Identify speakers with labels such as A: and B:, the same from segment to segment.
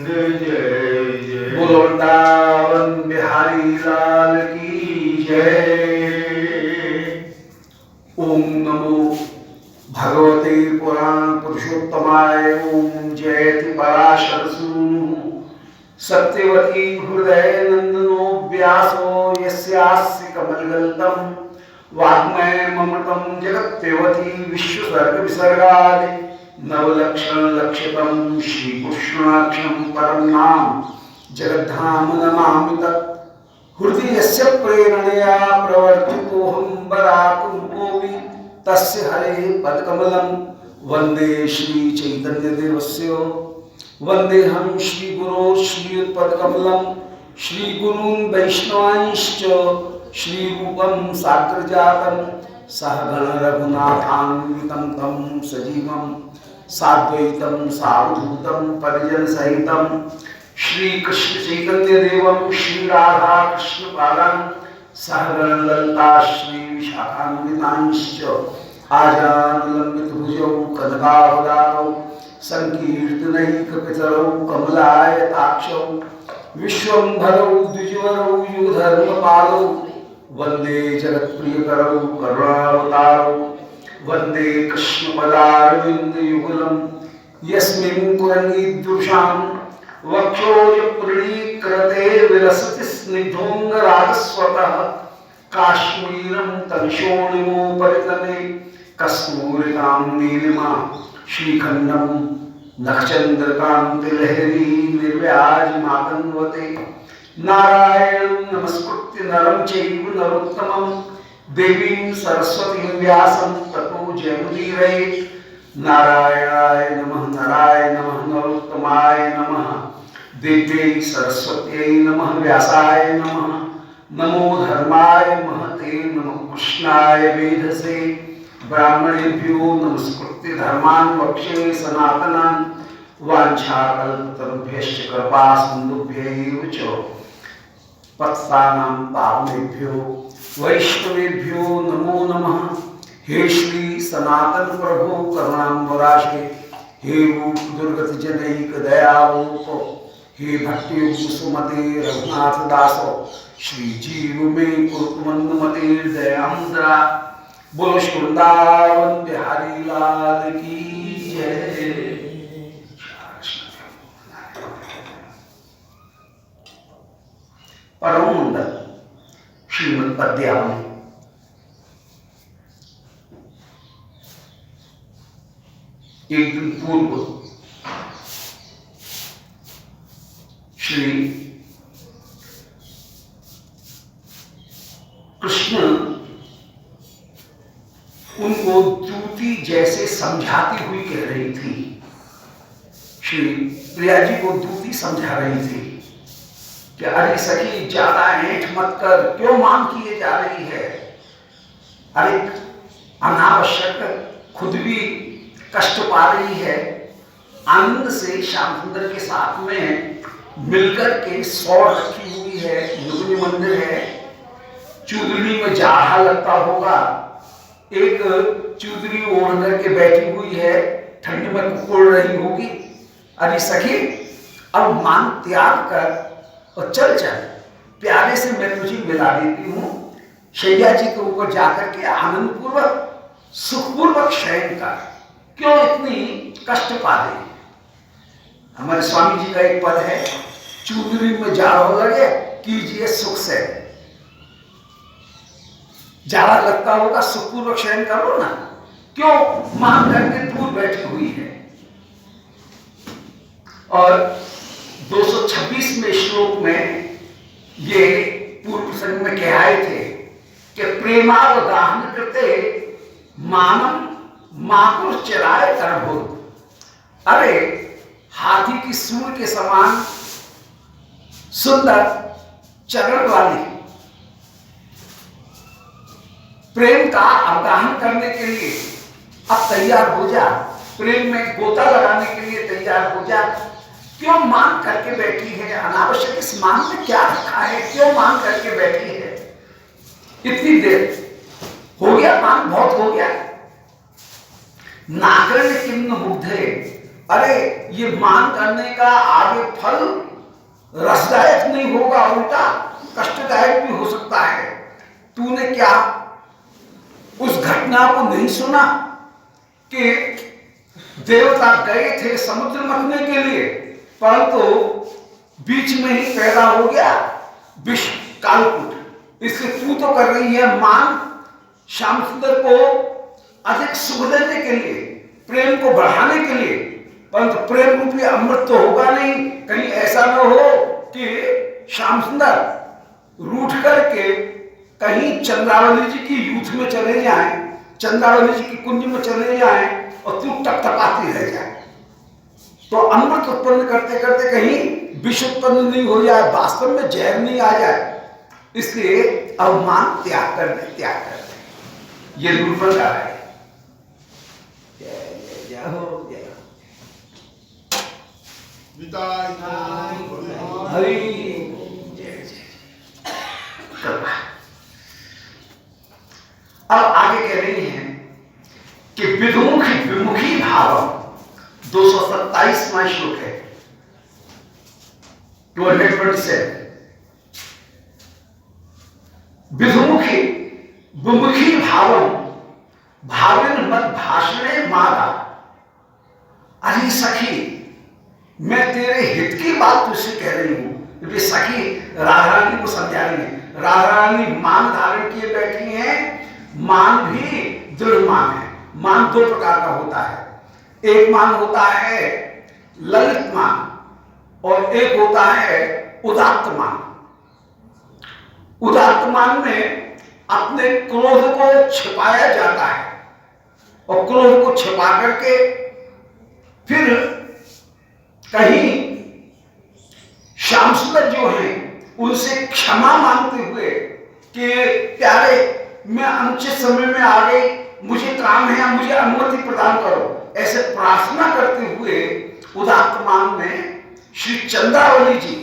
A: जय जय बोलो वृंदावन बिहारी लाल की जय। ओम नमो भगवते पुराण पुरुषोत्तमाय। ओम जयति पराशर सूनु सत्यवती हृदय नंदनो व्यासो यस्यास्य कमलगल्तम वाग्मयमृतं जगत्पेवती विश्वसर्ग विसर्गादि नवलक्षण लक्षितम श्रीकृष्णाक्षं परं नाम जगद्धाम नमामि तत्। हृदि यस्य प्रेरणया प्रवर्तितोऽहं वराकुम्भोऽपि तस्य हरेः पदकमलं वन्दे श्रीचैतन्यदेवस्य। वन्देऽहं श्रीगुरो श्रीयुतपदकमलं श्रीगुरून् वैष्णवांश्च श्रीरूपं साग्रजातं सहगण रघुनाथान्वितं तं सजीवं साद्वैतं सावधूतं परिजन सहितं श्रीकृष्ण चैतन्य देवं श्रीराधा कृष्ण पादान् सहगण ललिता श्री विशाखान्वितांश्च आजानुलम्बित भुजौ कनकावदातौ संकीर्तनैकपितरौ कमलायताक्षौ विश्वम्भरौ द्विजवरौ युगधर्मपालौ वंदे जगत्प्रियकरौ करुणावतारौ वंदे कृष्णपदारविन्दयुगलं यस्मिन् कुरंगीदृशां वक्षोजपुरीकृते विलसति स्निग्धोऽङ्गरागस्वतः काश्मीरं तविशोणिमोपरितले कस्तूरिकां नीलिमां श्रीखण्डं नखचन्द्रकान्तिलहरी निर्व्याजमातन्वते नारायणं नमस्कृत्य नरं चैव नरोत्तमं देवीं सरस्वतीं व्यासं ततो जयमुदीरयेत्। नारायणाय नमः नरोत्तमाय नमः देव्यै सरस्वत्यै नमः व्यासाय नमः नमो धर्माय महते नमः कृष्णाय वेधसे ब्राह्मणेभ्यो नमस्कृत्य धर्मान् वक्षे सनातनान् वाञ्छाकल्पतरुभ्यश्च कृपा सिन्धुभ्यैव च पतितानां पावनेभ्यो वैष्णवेभ्यो नमो नमः। हे श्री सनातन प्रभु करुणाम्बराशे हे रूप दुर्गत जनैक दयावोप हे भट्टयुग सुमते रघुनाथ दासो श्री जीव में कुरुमंदमते दयान्द्रा। बोलो वृंदावन बिहारी लाल की जय। परम मंगल श्रीमद् पद्यावली। एक दिन पूर्व श्री कृष्ण उनको दूती जैसे समझाती हुई कह रही थी। श्री प्रिया जी को दूती समझा रही थी कि अरे सखी ज्यादा ऐंठ मत कर, क्यों मांग किए जा रही है। अरे अनावश्यक खुद भी कष्ट पा रही है। आनंद से श्याम सुंदर के साथ में मिलकर के सौर रखी हुई है, युगनी मंदिर है, चूदनी में जाड़ा लगता होगा, एक चूदनी ओढ़ करके बैठी हुई है, ठंड में कुकुड़ रही होगी। अरे सखी अब मान त्याग कर और चल चल, प्यारे से मैं तुझे मिला देती हूँ। शैया जी के ऊपर जाकर के आनंद पूर्वक सुखपूर्वक शयन कर, क्यों इतनी कष्ट पा रही। हमारे स्वामी जी का एक पद है, चूदरी में जाड़ा लगे कीजिए सुख से। जाड़ा लगता होगा, सुखपूर्वक शयन करो ना, क्यों मांग करके दूर बैठी हुई है। और 226वें श्लोक में ये पूर्व प्रसंग में कह आए थे कि प्रेमावगाहन करते मानम माकुर चिराय करभुत। अरे हाथी की सूंड के समान सुंदर चरण वाली प्रेम का अवगाहन करने के लिए अब तैयार हो जा, प्रेम में गोता लगाने के लिए तैयार हो जा। क्यों मांग करके बैठी है, अनावश्यक इस मांग में क्या रखा है, क्यों मांग करके बैठी है। इतनी देर हो गया, मांग बहुत हो गया। नागरण किन्न मुग्धे अरे ये मान करने का आगे फल रसदायक नहीं होगा, उल्टा कष्टदायक भी हो सकता है। तूने क्या उस घटना को नहीं सुना कि देवता गए थे समुद्र मथने के लिए, परंतु बीच में ही पैदा हो गया विष कालकूट। इसलिए तू तो कर रही है मान श्याम सुंदर को अधिक सुख देने के लिए, प्रेम को बढ़ाने के लिए, परंतु प्रेम रूपी अमृत तो होगा नहीं। कहीं ऐसा न हो कि श्याम सुंदर रूठ करके कहीं चंद्रावली जी की यूथ में चले जाएं, चंद्रावली जी की कुंज में चले जाएं और तू टपटपाती रह जाए, तो अमृत उत्पन्न करते करते कहीं विष उत्पन्न नहीं हो जाए, वास्तव में जहर नहीं आ जाए। इसलिए अवमान त्याग कर दे, त्याग कर दे। ये निरूपण का है। जय हो, जय हरि जय जय। अब आगे कह रही हैं कि विधुमुखी विमुखी भाव 227वां श्लोक है 227। विधुमुखी विमुखी भावम भाविन मत भाषणे मागा। अरे सखी, मैं तेरे हित की बात तुझसे कह रही हूं। ये सखी राधा रानी को समझा रही है। राधा रानी मान धारण किए बैठी हैं। मान भी दृढ़ मान है। मान दो प्रकार का होता है। एक मान होता है ललित मान और एक होता है उदात्त मान। उदात्त मान में अपने क्रोध को छिपाया जाता है और क्रोध को छिपा करके फिर कहीं श्याम सुंदर जो हैं उनसे क्षमा मांगते हुए कि प्यारे, मैं अनुचित समय में आ गई, मुझे काम है, मुझे अनुमति प्रदान करो, ऐसे प्रार्थना करते हुए उदात्त मान में श्री चंद्रावली जी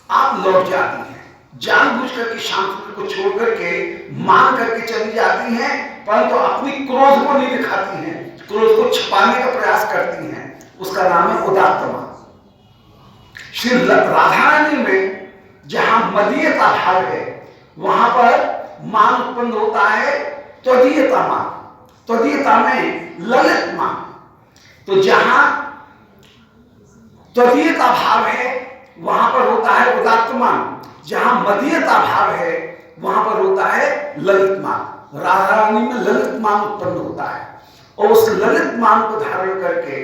A: आप लौट जाती हैं। जानबूझ करके श्याम सुंदर को छोड़ करके मान करके चली जाती हैं, परंतु अपनी क्रोध को नहीं दिखाती हैं, क्रोध को छिपाने का प्रयास करती हैं। उसका नाम है उदात्त मान। श्री राधा रानी में जहां मदीयता भाव है वहां पर मान उत्पन्न होता है त्वदीयता मान। त्वदीयता में ललित मान। तो जहां त्वदीयता भाव है वहां पर होता है उदात्त मान, जहां मदीयता भाव है वहां पर होता है ललित मान। राधा रानी में ललित मान उत्पन्न होता है और उस ललित मान को धारण करके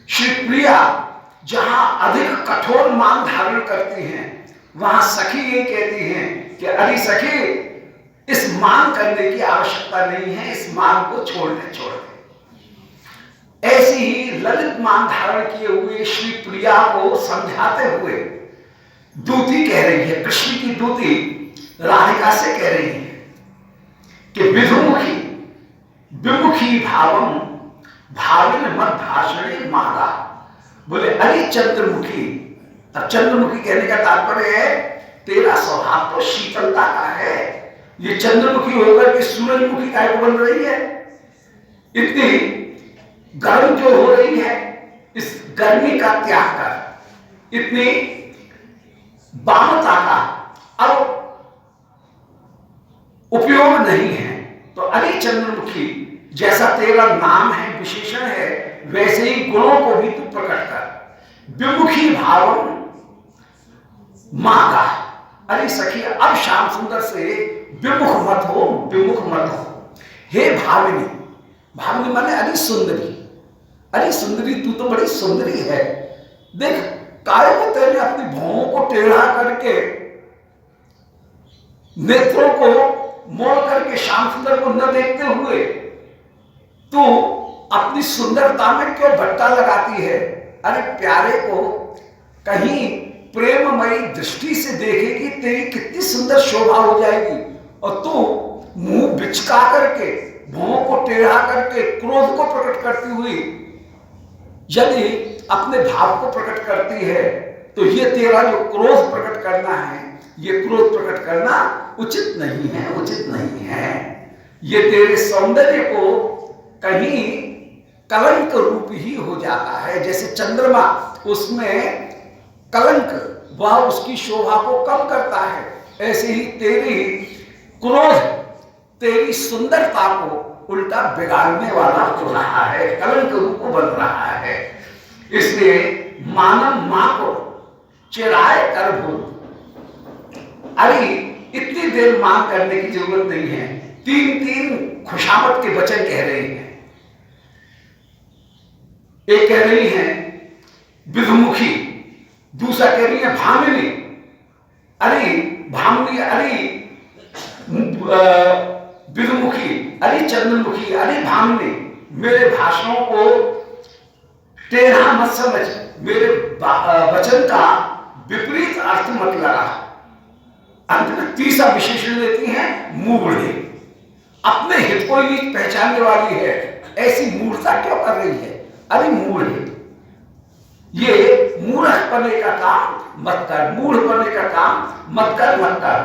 A: श्री प्रिया जहां अधिक कठोर मान धारण करती हैं वहां सखी ये कहती हैं कि अरे सखी, इस मान करने की आवश्यकता नहीं है, इस मान को छोड़ दे। ऐसी ही ललित मान धारण किए हुए श्री प्रिया को समझाते हुए दूती कह रही है, कृष्ण की दूती राधिका से कह रही है कि विधुमुखी विमुखी भावम भाविन मत भाषणे मागा। बोले अरे चंद्रमुखी। अब चंद्रमुखी कहने का तात्पर्य है तेरा स्वभाव तो शीतलता का है। ये चंद्रमुखी होकर के सूरजमुखी काय को बन रही है? इतनी गर्म जो हो रही है, इस गर्मी का त्याग कर, इतनी बामता का अब उपयोग नहीं है। तो अरे चंद्रमुखी, जैसा तेरा नाम है, विशेषण है, वैसे ही गुणों को भी तू प्रकट कर। विमुखी भावम मागा। अरे सखी, अब श्याम सुंदर से विमुख मत हो, विमुख मत हो। हे भाविनी, भाविनी माने अरे सुंदरी। अरे सुंदरी, तू तो बड़ी सुंदरी है। देख काय को तेरे अपनी भौहों को टेढ़ा करके, नेत्रों को मोड़ करके श्याम सुंदर को न देखते हुए तू अपनी सुंदरता में क्यों भट्टा लगाती है? अरे प्यारे को कहीं प्रेममयी दृष्टि से देखेगी, तेरी कितनी सुंदर शोभा हो जाएगी, और तू मुंह बिचका करके, भौं को टेढ़ा करके, क्रोध को प्रकट करती हुई यदि अपने भाव को प्रकट करती है, तो ये तेरा जो क्रोध प्रकट करना है, ये क्रोध प्रकट करना उचित नहीं है, उचित नहीं है। ये तेरे सौंदर्य को कहीं कलंक रूप ही हो जाता है। जैसे चंद्रमा, उसमें कलंक वह उसकी शोभा को कम करता है, ऐसे ही तेरी क्रोध तेरी सुंदरता को उल्टा बिगाड़ने वाला हो रहा है, कलंक रूप बन रहा है। इसलिए मानव मां को चिराए कर भूल। अरे इतनी देर मांग करने की जरूरत नहीं है, तीन तीन खुशामद के वचन कह रहे हैं। एक कह रही है विधुमुखी, दूसरा कह रही है भामिनी। अरे भामिनी, अरे विधुमुखी, अरे चंद्रमुखी, अरे भामिनी, मेरे भाषणों को टेढ़ा मत समझ, मेरे वचन का विपरीत अर्थ मत लगा। अंत में तीसरा विशेषण देती है मूढ़े, अपने हित को ही पहचानने वाली है, ऐसी मूर्खता क्यों कर रही है? अरे मूढ़े, ये मूर्ख बनने का काम मत कर, मूढ़ बनने का काम मत कर, मत कर।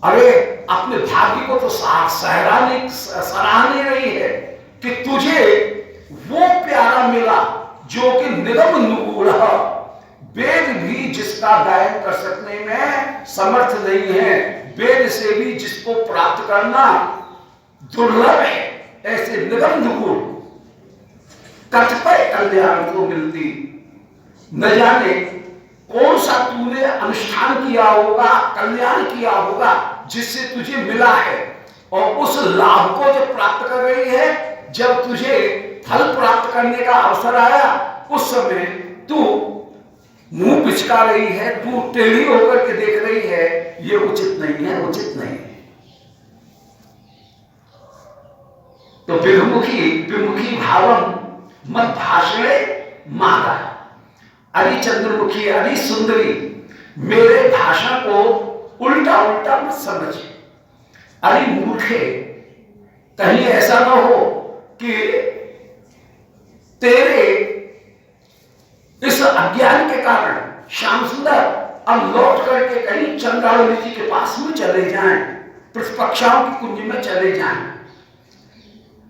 A: अरे अपने भाग्य को तो सराहने रही है कि तुझे वो प्यारा मिला जो कि निगम नुगूढ़, वेद भी जिसका गायन कर सकने में समर्थ नहीं है, वेद से भी जिसको प्राप्त करना दुर्लभ है, ऐसे निगम नुगूढ़ कतिपय कल्याण को मिलती। न जाने कौन सा तूने अनुष्ठान किया होगा, कल्याण किया होगा, जिससे तुझे मिला है, और उस लाभ को जो प्राप्त कर रही है, जब तुझे फल प्राप्त करने का अवसर आया, उस समय तू मुंह पिचका रही है, तू टेढ़ी होकर के देख रही है, ये उचित नहीं है, उचित नहीं है। तो विमुखी भावम मत भाषणे मादा, अरे चंद्रमुखी, अरे सुंदरी, मेरे भाषण को उल्टा उल्टा मत समझ। अरे मूर्खे, कहीं ऐसा ना हो कि तेरे इस अज्ञान के कारण श्याम सुंदर अब लौट करके कहीं चंद्रावली जी के पास में चले जाएं, प्रतिपक्षाओं की कुंज में चले जाएं,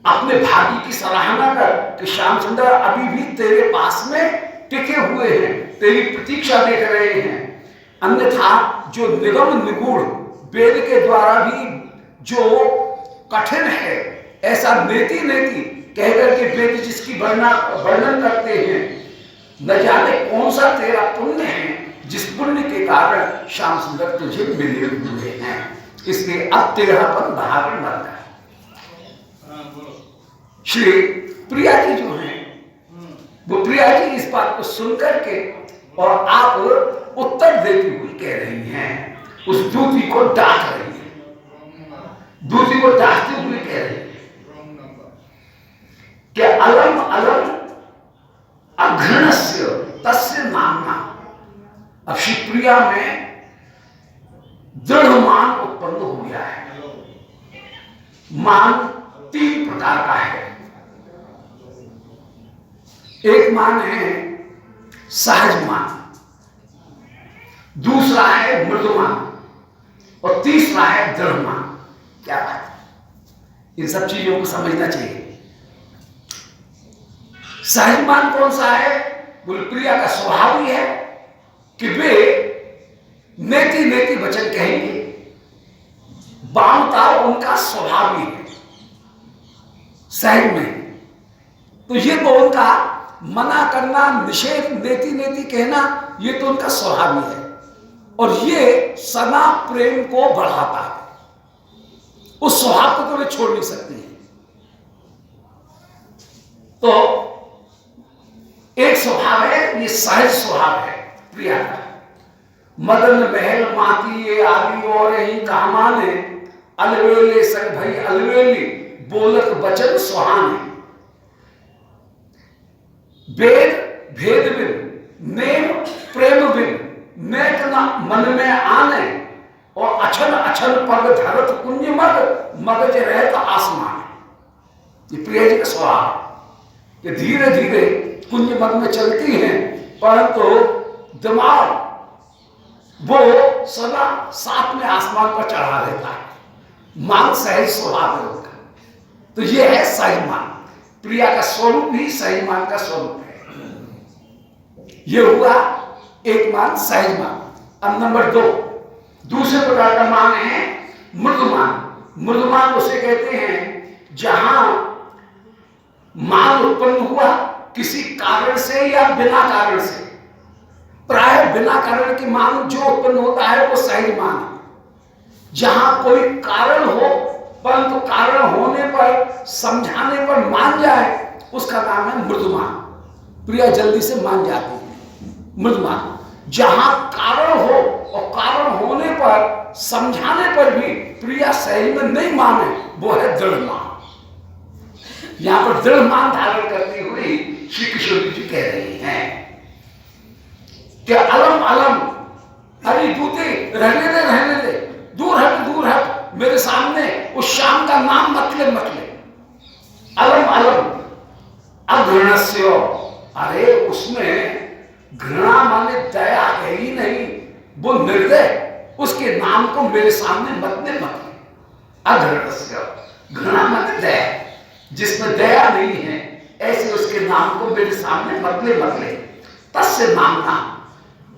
A: अपने भाग्य की सराहना कर कि श्याम सुंदर अभी भी तेरे पास में टिके हुए हैं, तेरी प्रतीक्षा देख रहे हैं। अन्यथा जो निगम निगूढ़ वेद के द्वारा भी जो कठिन है, ऐसा नेति नेति कहकर के वेद जिसकी वर्णन करते हैं, न जाने कौन सा तेरा पुण्य है जिस पुण्य के कारण श्याम सुंदर तुझे मिले हुए हैं। इसलिए अब तेरापन धारण न कर। श्री प्रिया जी जो हैं, वो प्रिया जी इस बात को सुनकर के और आप उत्तर देती हुई कह रही हैं, उस दूती को डांट रही है, दूती को डांटते हुए कह रही है कि अलम अलम अघृणस्य तस्य नामना। अब शिवप्रिया में दृढ़ मान उत्पन्न हो गया है। मान तीन प्रकार का है। एक मान है सहज मान, दूसरा है मृदुमान, और तीसरा है दृढ़ मान। क्या बात है, इन सब चीजों को समझना चाहिए। सहज मान कौन सा है? बोले प्रिया का स्वभाव ही है कि वे नेति नेति वचन कहेंगे, बामता उनका स्वभाव ही है सहज में। तो ये तो उनका मना करना, निषेध, नेति नेति कहना, ये तो उनका स्वभाव ही है, और ये सना प्रेम को बढ़ाता है। उस स्वभाव को तो वे छोड़ नहीं सकती है। तो एक स्वभाव है, ये सहज स्वभाव है प्रिया का। मदन महल माती ये आदि और ही कामाने, अलवेले संग भई अलवेली, बोलत बचन सुहाने। वेद भेद बिन, नेम प्रेम बिन, नेक न मन में आने, और अछन अछन पग धरत कुंज मग, मगज रहत आसमान। ये प्रिया जी का स्वभाव, ये धीरे धीरे कुंज मग में चलती हैं, परंतु दिमाग वो सदा साथ में आसमान पर चढ़ा देता है। मान सहज स्वभाव है उनका। तो ये है सहज मान। प्रिया का स्वरूप ही सहज मान का स्वरूप है। ये हुआ एक मान सहज मान। अब नंबर 2 दूसरे प्रकार का मान है मृदुमान। मृदुमान उसे कहते हैं जहां मान उत्पन्न हुआ किसी कारण से या बिना कारण से। प्राय बिना कारण के मान जो उत्पन्न होता है वो सहज मान है। जहां कोई कारण हो परंतु कारण होने पर समझाने पर मान जाए उसका नाम है मृदुमान। प्रिया जल्दी से मान जाती है मृदुमान। जहां कारण हो और कारण होने पर समझाने पर भी प्रिया सही में नहीं माने वो है दृढ़ मान। यहां पर दृढ़ मान धारण करती हुई श्री किशोरी जी कह रही हैं कि अलम अलम, अरे दूती रहने दे, दूर हट मेरे सामने उस शाम का नाम मत ले। अलम अलम अघृणस्य, अरे उसमें घृणा माने दया है ही नहीं, वो निर्दय, उसके नाम को मेरे सामने मत ले। अघृणस्य, घृणा माने दया, जिसमें दया नहीं है ऐसे उसके नाम को मेरे सामने मत ले। तस्य नामना,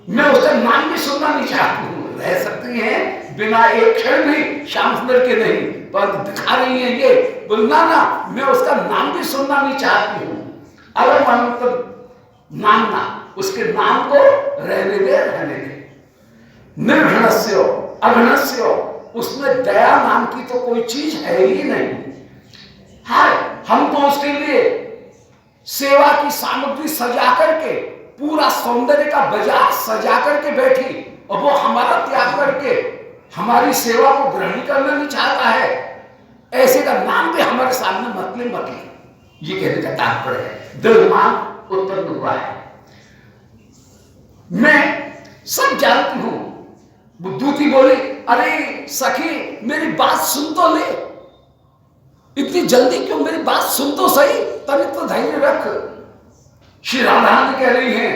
A: मैं उसका नाम भी सुनना नहीं चाहती हूँ। रह सकती हैं बिना एक क्षण भी श्याम सुंदर के नहीं, पर दिखा रही है ये बोलना ना, मैं उसका नाम भी सुनना नहीं चाहती हूँ। अलम अलम नामना, उसके नाम को रहने दे। निर्घृणस्य अघृणस्य, उसमें दया नाम की तो कोई चीज है ही नहीं। हाय, हम तो उसके लिए सेवा की सामग्री सजा करके, पूरा सौंदर्य का बाजार सजा करके बैठी और वो हमारा त्याग करके हमारी सेवा को ग्रहण करना नहीं चाहता है। ऐसे का नाम भी हमारे सामने मत ले। ये कहने का तात्पर्य है दृढ़ मान उत्पन्न हुआ है। मैं सब जानती हूं। वो दूती बोली, अरे सखी मेरी बात सुन तो ले, इतनी जल्दी क्यों, मेरी बात सुन तो सही, तनिक तो धैर्य रख। श्री राधा ने कह रही हैं,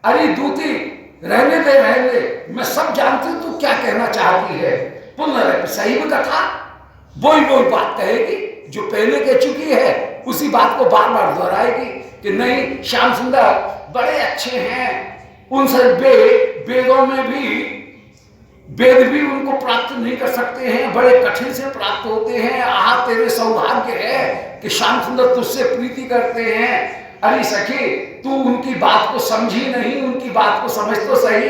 A: अरे दूती रहने दे, मैं सब जानती हूं तू क्या कहना चाहती है। पुनः सही में कथा वही बात कहेगी जो पहले कह चुकी है, उसी बात को बार बार दोहराएगी कि नहीं श्याम सुंदर बड़े अच्छे हैं, उनसे वेदों में भी वेद भी उनको प्राप्त नहीं कर सकते हैं, बड़े कठिन से प्राप्त होते हैं। आह तेरे सौभाग्य है कि श्याम सुंदर तुझसे प्रीति करते हैं। अरे सखी तू उनकी बात को समझी नहीं, उनकी बात को समझ तो सही।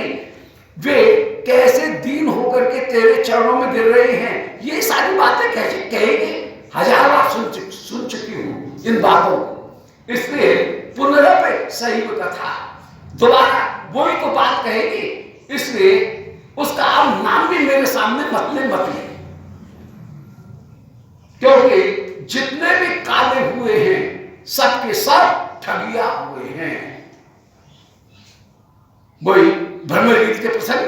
A: वे कैसे दीन होकर के तेरे चरणों में गिर रहे हैं, ये सारी बातें कैसे कहेगी। हजार बार सुन चुकी हूं इन बातों को, इसलिए पुनरपि सही कथा, दोबारा वही तो बात कहेगी। इसलिए उसका अब नाम भी मेरे सामने मत ले, क्योंकि जितने भी काले हुए हैं सबके सब ठगिया हुए हैं। वही ब्रह्मगीत के प्रसंग,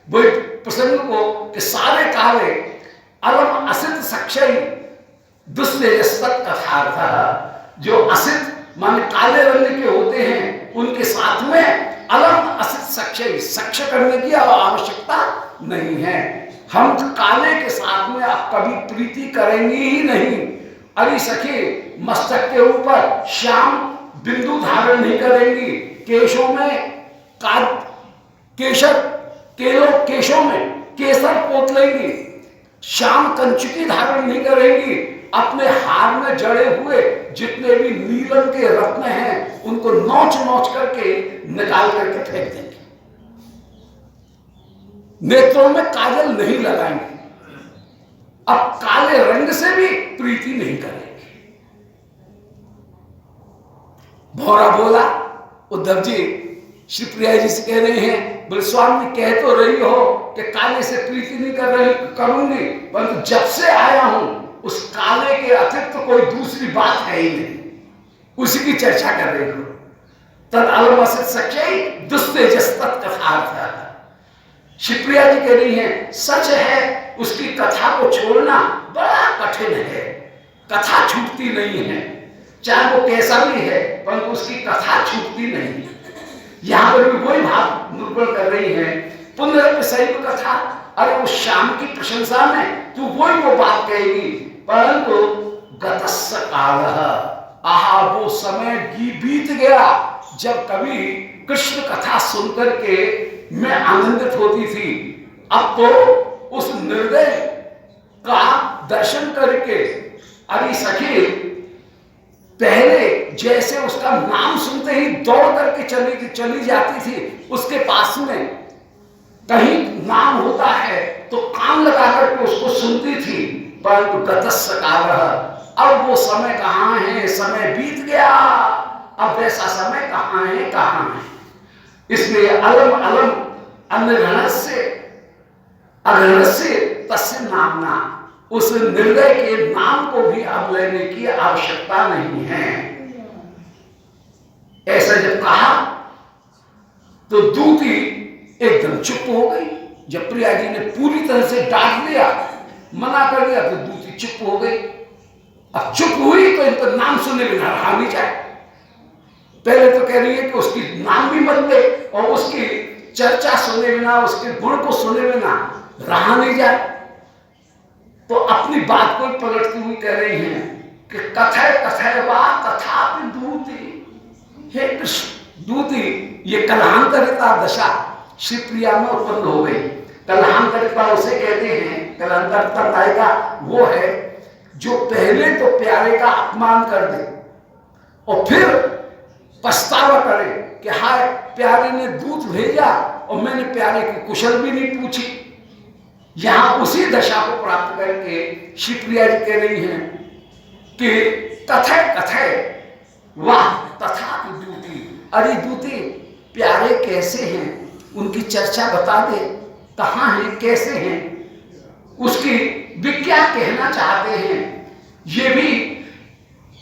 A: वही प्रसंग को कि सारे काले अलम असित सक्षय दुस्तेजस्तत् कथार्थ, जो असित माने काले रंग के होते हैं उनके साथ में अलम असित सक्षय, सक्ष करने की आवश्यकता नहीं है। हम काले के साथ में आप कभी प्रीति करेंगे ही नहीं। अरे सखी मस्तक के ऊपर श्याम बिंदु धारण नहीं करेंगी, केशों में केशों में केसर पोत लेंगी, श्याम कंचुकी धारण नहीं करेंगी, अपने हार में जड़े हुए जितने भी नीलम के रत्न हैं उनको नोच करके निकाल करके फेंक देंगे, नेत्रों में काजल नहीं लगाएंगे, अब काले रंग से भी प्रीति नहीं करेंगे। भौरा बोला, उद्धव जी श्री प्रिया जी से कह रहे हैं, बोले स्वामी कह तो रही हो कि काले से प्रीति नहीं करूंगी, परंतु जब से आया हूं उस काले के अतिरिक्त तो कोई दूसरी बात है ही नहीं, उसी की चर्चा कर रही हो। तद अलमसित सच्चाई दुस्तेजस्तत् कथार्थ। शिवप्रिया जी कह रही हैं सच है, उसकी कथा को छोड़ना बड़ा कठिन है, कथा छूटती नहीं है, चाहे वो कैसा भी है परंतु उसकी कथा छूटती नहीं है। यहां पर भी वही भाव निरूपण कर रही है, पुनरपि सही कथा। अरे उस श्याम की प्रशंसा में तू वही वो बात कहेगी, परंतु गतस्य कालः, आहा वो समय बीत गया जब कभी कृष्ण कथा सुनकर के मैं आनंदित होती थी। अब तो उस निर्दय का दर्शन करके अरे सखी पहले जैसे उसका नाम सुनते ही दौड़ करके चली जाती थी उसके पास में, कहीं नाम होता है तो कान लगा करके उसको सुनती थी, परंतु गतस्य कालः, अब वो समय कहाँ है, समय बीत गया, अब ऐसा समय कहाँ है, कहाँ है। इसलिए अलम अलम अन्यगणस्य अगणस्य तस्य नामना, उस निर्दय के नाम को भी अब लेने की आवश्यकता नहीं है। ऐसा जब कहा तो दूती एकदम चुप हो गई। जब प्रिया जी ने पूरी तरह से डांट लिया, मना कर दिया, तो दूती चुप हो गई। अब चुप हुई तो इनका नाम सुनने बिना रहा नहीं जाए। पहले तो कह रही है कि उसकी नाम भी मत ले और उसकी चर्चा सुने बिना, उसके गुण को सुने बिना रहा नहीं जाए। तो अपनी बात को पलटती हुई कह रही हैं कि कथय कथय वा तथापि दूती, हे कृष्ण दूती, ये कलहांतरिता दशा श्री प्रिया में उत्पन्न हो गई। कलहांतरिता उसे कहते हैं, कलहांतरिता नायिका वो है जो पहले तो प्यारे का अपमान कर दे और फिर पछतावा करे कि हाय प्यारे ने दूत भेजा और मैंने प्यारे की कुशल भी नहीं पूछी। यहां उसी दशा को प्राप्त करके श्री प्रिया जी कह रही हैं कि कथय कथय वाह तथापि दूती, अरे दूती प्यारे कैसे हैं, उनकी चर्चा बता दे, कहाँ हैं, कैसे हैं, उसकी वे क्या कहना चाहते हैं, ये भी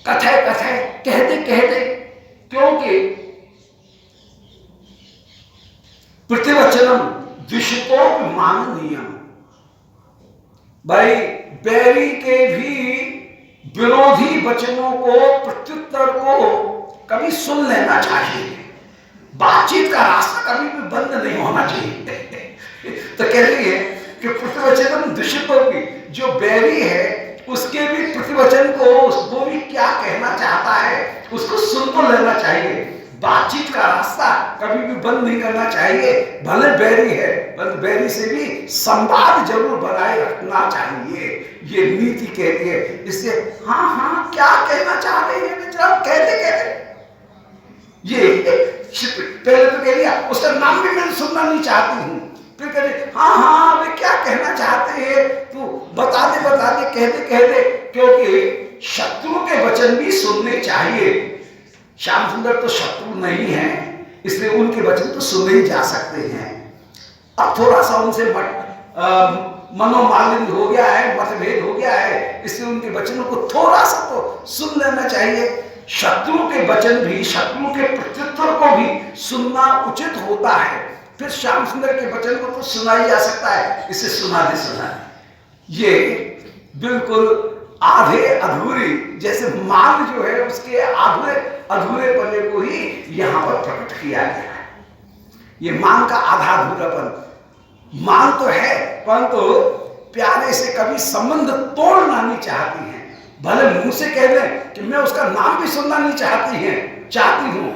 A: कथय कथय कहते, क्योंकि प्रतिवचनम द्विषतोपि माननीयम, भाई बैरी के भी विरोधी वचनों को, प्रत्युत्तर को कभी सुन लेना चाहिए। बातचीत का रास्ता कभी भी बंद नहीं होना चाहिए। तो कह रही है कि प्रतिवचनम द्विषतोपि, जो बैरी है उसके भी प्रतिवचन को, वो भी क्या कहना चाहता है उसको सुन तो लेना चाहिए। बातचीत का रास्ता कभी भी बंद नहीं करना चाहिए। भले बैरी है, परंतु बैरी से भी संवाद जरूर बनाए रखना चाहिए, ये नीति कहती है। इससे हाँ हाँ क्या कहना चाह रहे हैं, जब कहते ये पहले तो कह दिया उसका नाम भी मैं सुनना नहीं चाहती हूँ, फिर कह रहे हाँ वे क्या कहना चाहते हैं, तू बता दे कहते, क्योंकि शत्रु के वचन भी सुनने चाहिए। श्याम सुंदर तो शत्रु नहीं है, इसलिए उनके वचन तो सुने ही जा सकते हैं। अब थोड़ा सा उनसे मनोमालिन्य हो गया है, मतभेद हो गया है, इसलिए उनके वचनों को थोड़ा सा तो सुन लेना चाहिए। शत्रु के वचन भी, शत्रु के प्रत्युत्तर को भी सुनना उचित होता है। फिर श्याम सुंदर के वचन को तो सुना ही जा सकता है, इसे सुना दे। ये बिल्कुल आधे अधूरी, जैसे मान जो है उसके आधे अधूरे पने को ही यहां पर प्रकट किया गया है। ये मान का आधा अधूरापन, मान तो है परंतु प्यारे से कभी संबंध तोड़ना नहीं चाहती हैं। भले मुंह से कह दें कि मैं उसका नाम भी सुनना नहीं चाहती हूं,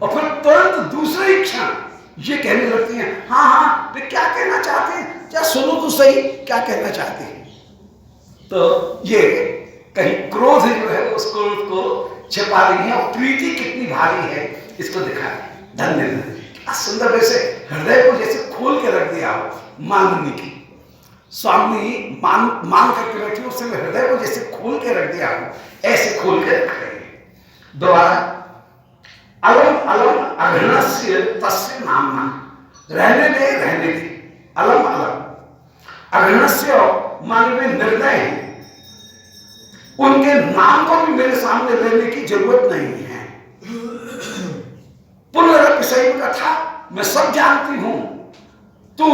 A: और फिर तुरंत दूसरे ही क्षण ये कहने लगती हैं हाँ वे क्या कहना चाहते हैं, क्या सुनो तो सही क्या कहना चाहते हैं। तो ये कहीं क्रोध जो है उस क्रोध को छिपा रही है और प्रीति कितनी भारी है इसको दिखा रही। धन्य सुंदर वैसे हृदय को जैसे खोल के रख दिया हो, माननी की स्वामी मान करके बैठी, उससे हृदय को जैसे खोल के रख दिया हो, ऐसे खोल के रख रही है। दोबारा अलम अलम अघृणस्य तस्य नामना, रहने दे अलम अलम अघृणस्य मानवीय निर्णय है, उनके नाम को भी मेरे सामने लेने की जरूरत नहीं है। पुनरपिशैव कथा, मैं सब जानती हूं, तो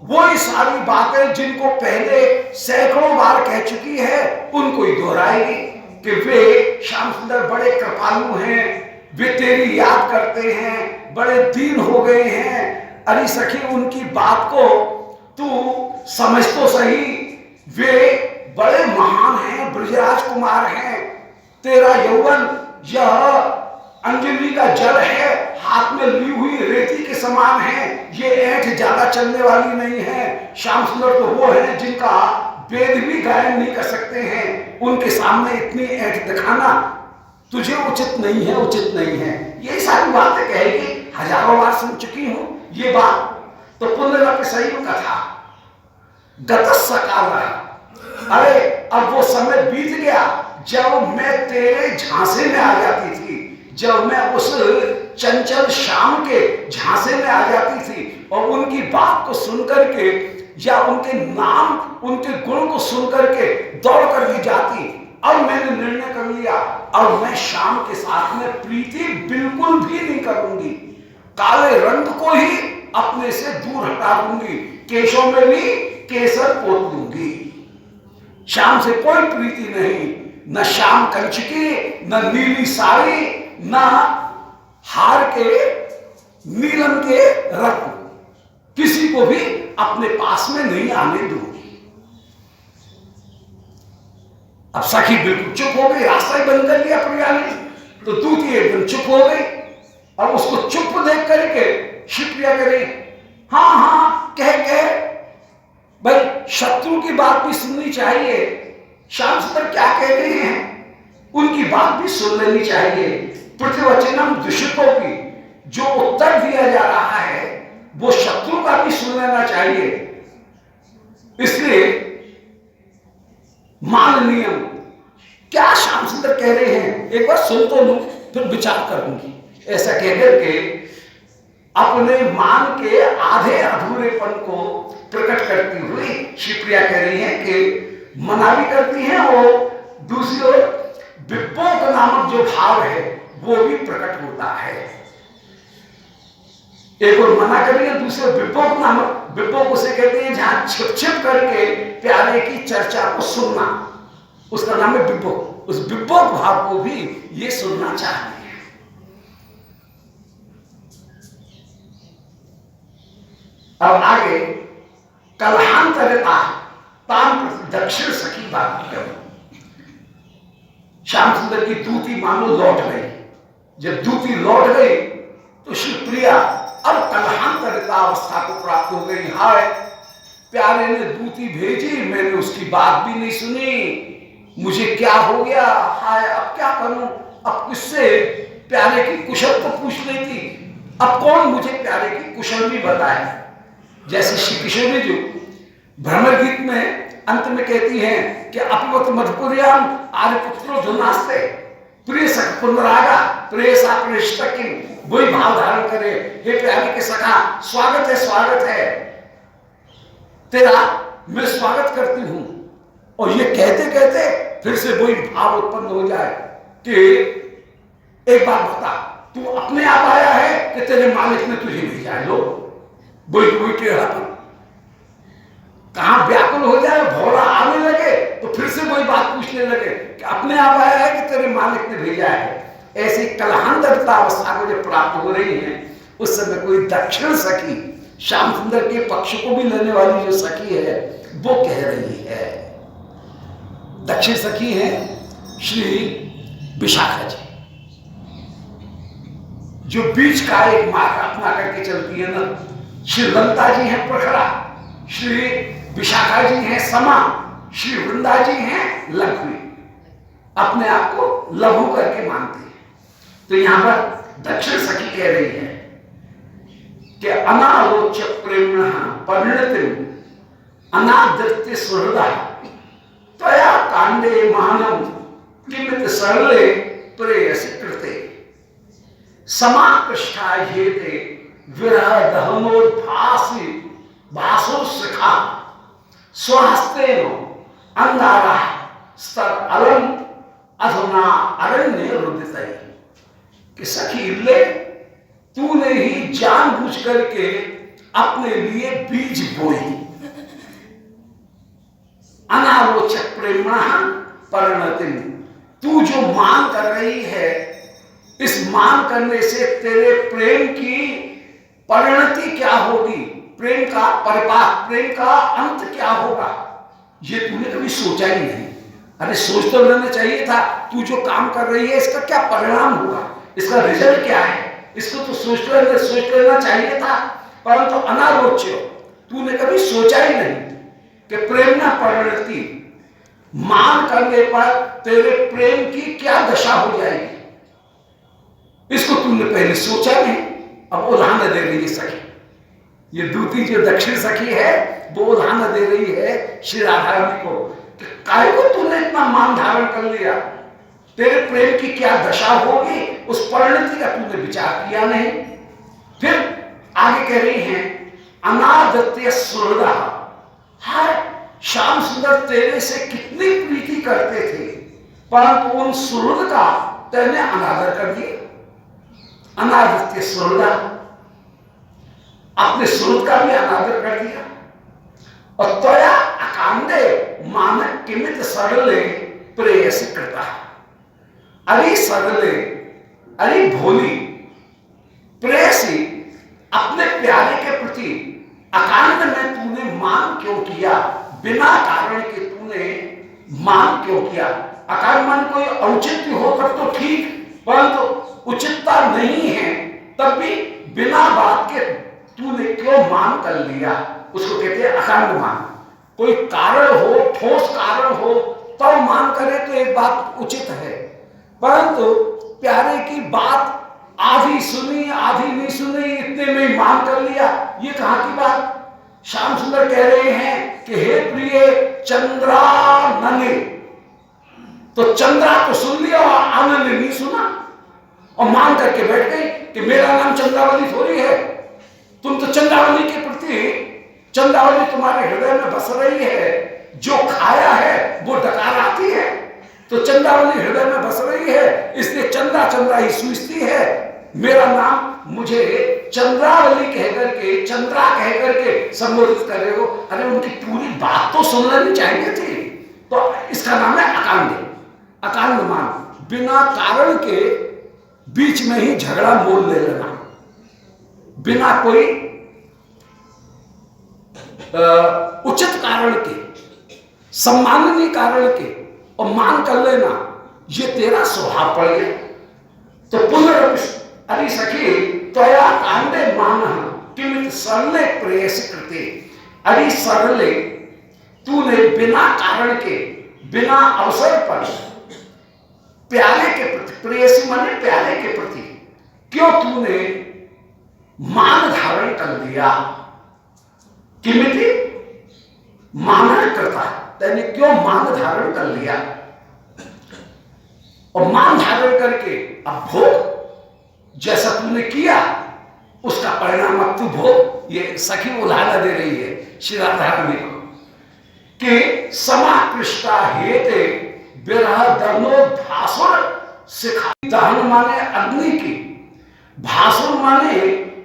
A: वही सारी बातें जिनको पहले सैकड़ों बार कह चुकी है उनको ही दोहराएगी कि वे श्याम सुंदर बड़े कृपालु हैं, वे तेरी याद करते हैं, बड़े दीन हो गए हैं। अरे सखी उनकी बात को तू समझ तो सही, वे बड़े महान हैं, ब्रजराज कुमार हैं, तेरा यौवन यह अंजलि का जल है, हाथ में ली हुई रेती के समान है, ये ऐंठ ज्यादा चलने वाली नहीं है। श्याम सुंदर तो वो है जिनका वेद भी गायन नहीं कर सकते हैं, उनके सामने इतनी ऐंठ दिखाना तुझे उचित नहीं है, उचित नहीं है। ये सारी बातें कहेगी, हजारों बार सुन चुकी हूं ये बात। तो पुनरपि सही कथा गतस्सकाल, अरे अब वो समय बीत गया जब मैं तेरे झांसे में आ जाती थी, जब मैं उस चंचल शाम के झांसे में आ जाती थी और उनकी बात को सुनकर के या उनके नाम उनके गुण को सुनकर के दौड़ करके जाती। अब मैंने निर्णय कर लिया, अब मैं शाम के साथ में प्रीति बिल्कुल भी नहीं करूंगी, काले रंग को ही अपने से दूर हटा दूंगी, केशों में भी केसर पोत दूंगी। शाम से कोई प्रीति नहीं, न श्याम कंचकी, न नीली साड़ी, न हार के नीलम के रत्न, किसी को भी अपने पास में नहीं आने दूंगी। अब सखी बिल्कुल चुप हो गई, रास्ता ही बंद कर लिया प्रिया ने। तो दूती एकदम चुप हो गई और उसको चुप देख करके शिवप्रिया करे, हाँ हाँ कह भाई शत्रु की बात भी सुननी चाहिए, श्याम सुंदर क्या कह रहे हैं उनकी बात भी सुन लेनी चाहिए। प्रतिवचनम दूषितों की जो उत्तर दिया जा रहा है वो शत्रु का भी सुन लेना चाहिए। इसलिए माननीयम क्या श्याम सुंदर कह रहे हैं एक बार सुन तो लूं, फिर विचार करूंगी, ऐसा कहकर के अपने मान के आधे अधूरेपन को प्रकट करती हुई शिवप्रिया कह रही है कि मना भी करती हैं और दूसरी ओर विपोक नामक जो भाव है वो भी प्रकट होता है। एक और मना कर रही है, दूसरे विपोक नामक, विपोक उसे कहते हैं जहां छिप छिप करके प्यारे की चर्चा को सुनना, उसका नाम है विपोक। उस विपोक भाव को भी ये सुनना चाहती है। अब आगे कलहांतरता ताम दक्षिण सखी बात करो। श्याम सुंदर की दूती मानो लौट गई। जब दूती लौट गई तो शिवप्रिया अब कलहांतरता अवस्था को प्राप्त हो गई। हाय प्यारे ने दूती भेजी, मैंने उसकी बात भी नहीं सुनी, मुझे क्या हो गया, हाय अब क्या करूं, अब किससे प्यारे की कुशल तो पूछ रही थी, अब कौन मुझे प्यारे की कुशल भी बताए। जैसे श्री किशोरी जी भ्रमर गीत में अंत में कहती हैं कि अपवत मधुपुर्याम आर्यपुत्रो धुनास्ते प्रिय सख पुनरागा प्रेसा प्रेष्टकिन, वही भाव धारण करे, हे प्यारे के सखा स्वागत है तेरा, मैं स्वागत करती हूं। और ये कहते कहते फिर से वही भाव उत्पन्न हो जाए कि एक बात बता, तू अपने आप आया है कि तेरे मालिक ने तुझे भेजा है। लो वही टेढ़ापन, कहां व्याकुल हो जाए, भौरा आने लगे तो फिर से वही बात पूछने लगे कि अपने आप आया है कि तेरे मालिक ने भेजा है। ऐसी कलहांतरता अवस्था को जब प्राप्त हो रही है उस समय कोई दक्षिण सखी श्याम सुंदर के पक्ष को भी लेने वाली जो सखी है वो कह रही है। दक्षिण सखी है श्री विशाखा जी, जो बीच का एक मार्ग अपना करके चलती है ना। श्री ललिता जी हैं प्रखरा, श्री विशाखा जी हैं समा, श्री वृंदा जी हैं लघु, अपने आप को लघु करके मानते हैं। तो यहां पर दक्षिण सखी कह रही है कि अनालोच्य प्रेम परिणति अनादृत्य सुहृदा त्वया कांडे मानव किमित सरले प्रेयसी कृते समाकृष्टा हेते विरह दहनोद्भासी भासो शिखा स्वहस्तेनो अंगारा स्तर अलम अधुना अरण्य रुदितै, कि सखी ले तूने ही जानबूझ करके अपने लिए बीज बोई। अनालोचक प्रेमणा परिणतिम, तू जो मांग कर रही है इस मांग करने से तेरे प्रेम की परिणति क्या होगी, प्रेम का परिपाक, प्रेम का अंत क्या होगा, ये तूने कभी सोचा ही नहीं। अरे सोच तो लेना चाहिए था, तू जो काम कर रही है इसका क्या परिणाम होगा, इसका रिजल्ट क्या है, इसको तो सोच लेना चाहिए था। परंतु अनालोच्य, तूने कभी सोचा ही नहीं कि प्रेम न परिणति, मान करने पर तेरे प्रेम की क्या दशा हो जाएगी, इसको तूने पहले सोचा नहीं। अब उदाहरण दे रही है सखी, ये दूसरी जो दक्षिण सखी है वो उदाहरण दे रही है श्री राधा रानी को कि काय को तूने इतना मान धारण कर लिया, तेरे प्रेम की क्या दशा होगी, उस परिणति का तूने विचार किया नहीं। फिर आगे कह रही हैं अनादत्य सुहृदा, हाय श्याम सुंदर तेरे से कितनी प्रीति करते थे, परंतु उन सुहृद का तेने अनादर कर दिया। अनादत्य सुहृदा, अपने सुहृद का भी अनादर कर दिया। और त्वया अकांदे मानक किमित सरले प्रेयसी कृता, अरे सरले, अरे भोली, प्रेयसी, अपने प्यारे के प्रति अकांड में तूने मान क्यों किया, बिना कारण के तूने मान क्यों किया। अकांड मन कोई औचित्य होकर तो ठीक, परंतु उचितता नहीं है तब भी बिना बात के तूने क्यों मान कर लिया, उसको कहते हैं अकांड मान। कोई कारण हो, ठोस कारण हो तब मान करे तो एक बात उचित है, परंतु प्यारे की बात आधी सुनी आधी नहीं सुनी इतने में मान कर लिया, ये कहां की बात। श्याम सुंदर कह रहे हैं कि हे प्रिय चंद्रानने, तो चंद्रा तो सुन लिया और आनंद ने नहीं सुना और मान करके बैठ गई कि मेरा नाम चंद्रावली थोड़ी है। तुम तो चंद्रावली के प्रति, चंद्रावली तुम्हारे हृदय में बस रही है, जो खाया है वो डकार आती है, तो चंद्रावली हृदय में बस रही है, इसलिए चंद्रा चंद्रा ही सूझती है। मेरा नाम मुझे चंद्रावली कहकर के, चंद्रा कहकर के संबोधित कर रहे हो, अरे उनकी पूरी बात तो सुन लेनी चाहिए थी। तो इसका नाम है अकांड, अकांड मान, बिना कारण के बीच में ही झगड़ा मोल ले लेना, बिना कोई उचित कारण के, सम्माननीय कारण के और मान कर लेना, ये तेरा स्वभाव पड़ गया। तो पुनर् अरे सखी त्वया कांडे मान किमित सरले प्रेयस कृते, अरे सरले, तूने बिना कारण के, बिना अवसर पर प्यारे के प्रति, प्रेयसी माने प्यारे के प्रति, क्यों तूने मान धारण कर लिया। किमिति मान करता, तेने क्यों मान धारण कर लिया। और मान धारण करके अब भोग जैसा तूने किया उसका परिणाम अब तू भोग। ये सखी उदाहरण दे रही है श्री राधा रानी को कि समाकृष्टा हेते विरह दहनो भासुर शिखा, दहन माने अग्नि की, भासुर माने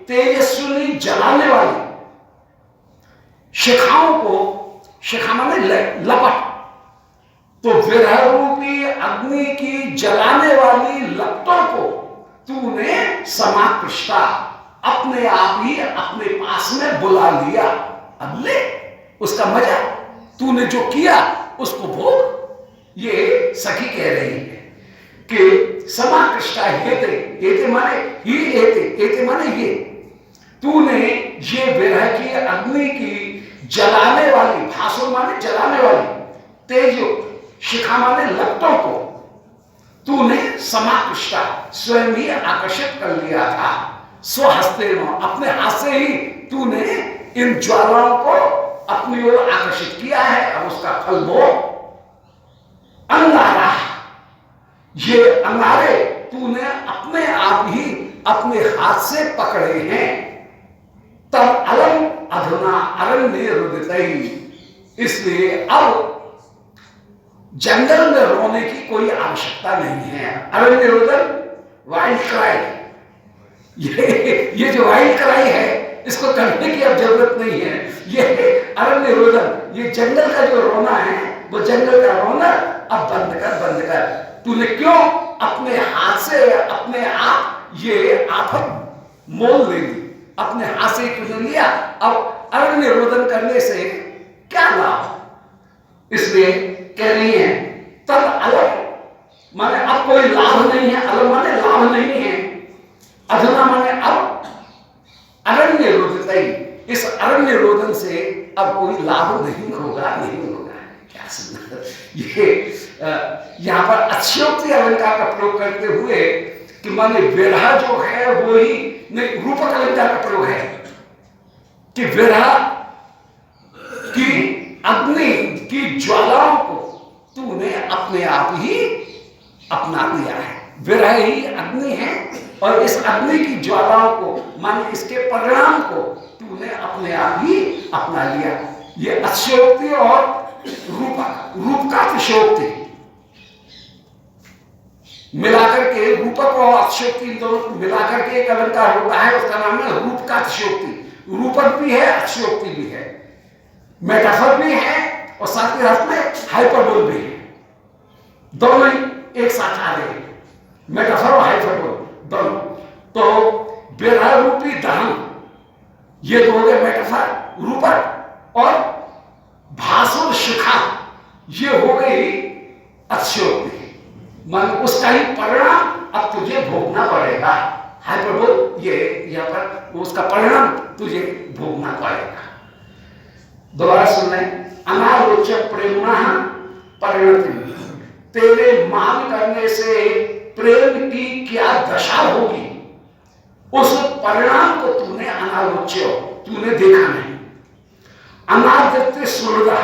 A: तेजस्विनी जलाने वाली, शिखाओं को, शिखा माने लपट, तो विरह रूपी अग्नि की जलाने वाली लपटों को तूने समाकृष्टा, अपने आप ही अपने पास में बुला लिया। अब ले उसका मजा, तूने जो किया उसको भोग। ये सखी कह रही है कि समाकृष्टा हेते, हेते माने ही, हेते माने ये, तूने ये विरह की अग्नि की जलाने वाली, भासुर माने जलाने वाली, तेज शिखा माने लपटों को तूने समाकृष्टा, स्वयं ही आकर्षित कर लिया था। स्वहस्ते, अपने हाथ से ही तूने इन ज्वालाओं को अपनी ओर आकर्षित किया है। अब उसका फल भोग। अंगारा, ये अंगारे तूने अपने आप ही अपने हाथ से पकड़े हैं। तब अलम अधुना अरण्य रुदित, इसलिए अब जंगल में रोने की कोई आवश्यकता नहीं है। अरण्य रुदन, वाइल्ड क्राई, ये जो वाइल्ड क्राई है इसको करने की अब जरूरत नहीं है। ये अरण्य रुदन, ये जंगल का जो रोना है, वो जंगल का रोना अब बंद कर, बंद कर। तूने क्यों अपने हाथ से अपने आप ये आफत मोल ले ली, अपने हाथ से तूने लिया। अब अरण्य रोदन करने से क्या लाभ, इसलिए कह रही है कोई लाभ नहीं है, अलम माने लाभ नहीं है, अधुना माने अब, अरण्य रोदतई, इस अरण्य रोदन से अब कोई लाभ नहीं होगा, नहीं होगा। क्या सुंदर ये यहाँ पर अक्षयोक्ति अलंकार का प्रयोग करते हुए कि माने विरह जो है वो ही नहीं, रूपक अलंकार का प्रयोग है कि विरह की अग्नि की ज्वालाओं को तूने अपने आप ही अपना लिया है। विरह ही अग्नि है और इस अग्नि की ज्वालाओं को माने इसके परिणाम को तूने अपने आप ही अपना लिया। ये अतिशयोक्ति और रूप का अतिशयोक्ति मिलाकर के, रूपक और अतिशयोक्ति इन दोनों को मिलाकर के एक अलंकार होता है, उसका नाम है रूप का अतिशयोक्ति। रूपक भी है, अतिशयोक्ति भी है, मेटाफर भी है और साथ ही साथ में हाइपरबोल भी है। दोनों ही एक साथ आ रहे हैं, मेटाफर और हाइपरबोल दोनों। तो विरह रूपी दहन, ये दो हो गए मेटाफर, रूपक, और भासुर शिखा, ये हो गई अतिशयोक्ति। मान उसका ही परिणाम अब तुझे भोगना पड़ेगा। हाइपरबोल ये यहाँ पर उसका परिणाम तुझे भोगना पड़ेगा। दोबारा सुन लें। अनालोच्य प्रेमणा परिणति, तेरे मान करने से प्रेम की क्या दशा होगी, उस परिणाम को तूने अनालोच्य, तूने देखा नहीं। अनादृत्य सुहृदा,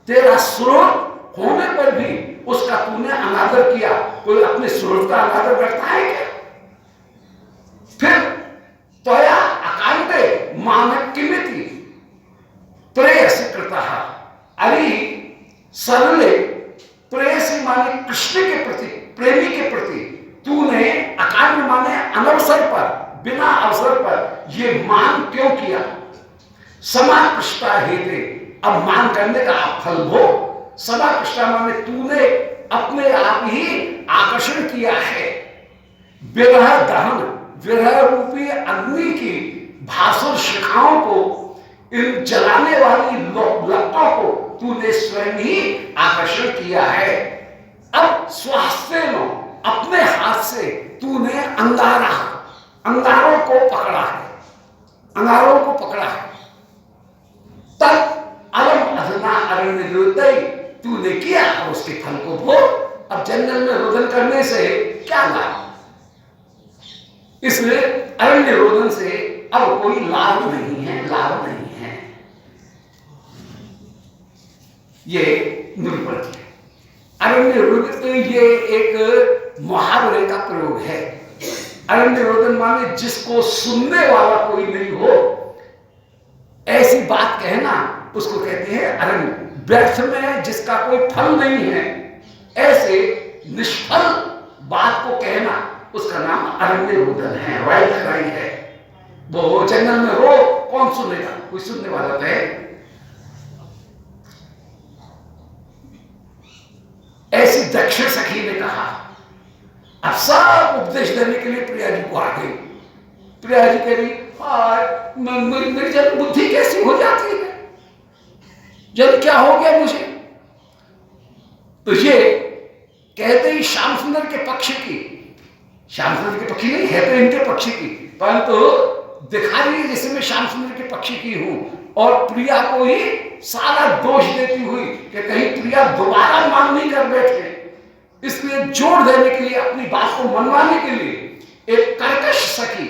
A: तेरा सुहृद होने पर भी उसका तूने अनादर किया। कोई अपने सुहृद का अनादर करता है क्या? फिर त्वया अकांते मानक किमिति प्रेयसी कृता, अरे सरले प्रेयसी माने कृष्ण के प्रति, प्रेमी के प्रति तूने अकांत माने अनवसर पर, बिना अवसर पर ये मान क्यों किया? समाकृष्टा हेते, अब मान करने का आप फल भोग। समाकृष्टा माने तूने अपने आप ही आकर्षण किया है। विरह दहन, विरह रूपी अग्नि की भासुर शिखाओं को, इन जलाने वाली लपटों को तूने स्वयं ही आकर्षण किया है। अब स्वास्थ्य में अपने हाथ से तूने अंगारा, अंगारों को पकड़ा है, अंगारों को पकड़ा है। तब अलम अधना अरण्य रोदई, तूने किया और उसके फल को भोग। अब जंगल में रोदन करने से क्या लाभ? इसलिए अरण्य रोदन से अब कोई लाभ नहीं है, लाभ नहीं है। ये निरूपण है। अरण्य रोदन तो ये एक मुहावरे का प्रयोग है। अरण्य रोदन माने जिसको सुनने वाला कोई नहीं हो, ऐसी बात कहना उसको कहते हैं अरण्य। व्यर्थ में जिसका कोई फल नहीं है, ऐसे निष्फल बात को कहना, उसका नाम अरण्य रोदन है, वाइल्ड क्राई है। वो जंगल में रो, कौन सुनेगा? कोई सुनने वाला है? ऐसी दक्ष सखी ने कहा। अब सब उपदेश देने के लिए प्रिया जी को आ गई। प्रिया जी कह रही, मेरी जब बुद्धि कैसी हो जाती है, जब क्या हो गया मुझे? तो ये कहते ही श्याम सुंदर के पक्ष की, श्याम सुंदर के पक्षी नहीं है तो इनके पक्ष की, परंतु दिखा रही है जैसे मैं श्याम सुंदर के पक्ष की हूं, और प्रिया को ही सारा दोष देती हुई कि कहीं प्रिया दोबारा मांग नहीं कर बैठे। इसलिए जोड़ देने के लिए, अपनी बात को मनवाने के लिए एक कर्कश सखी,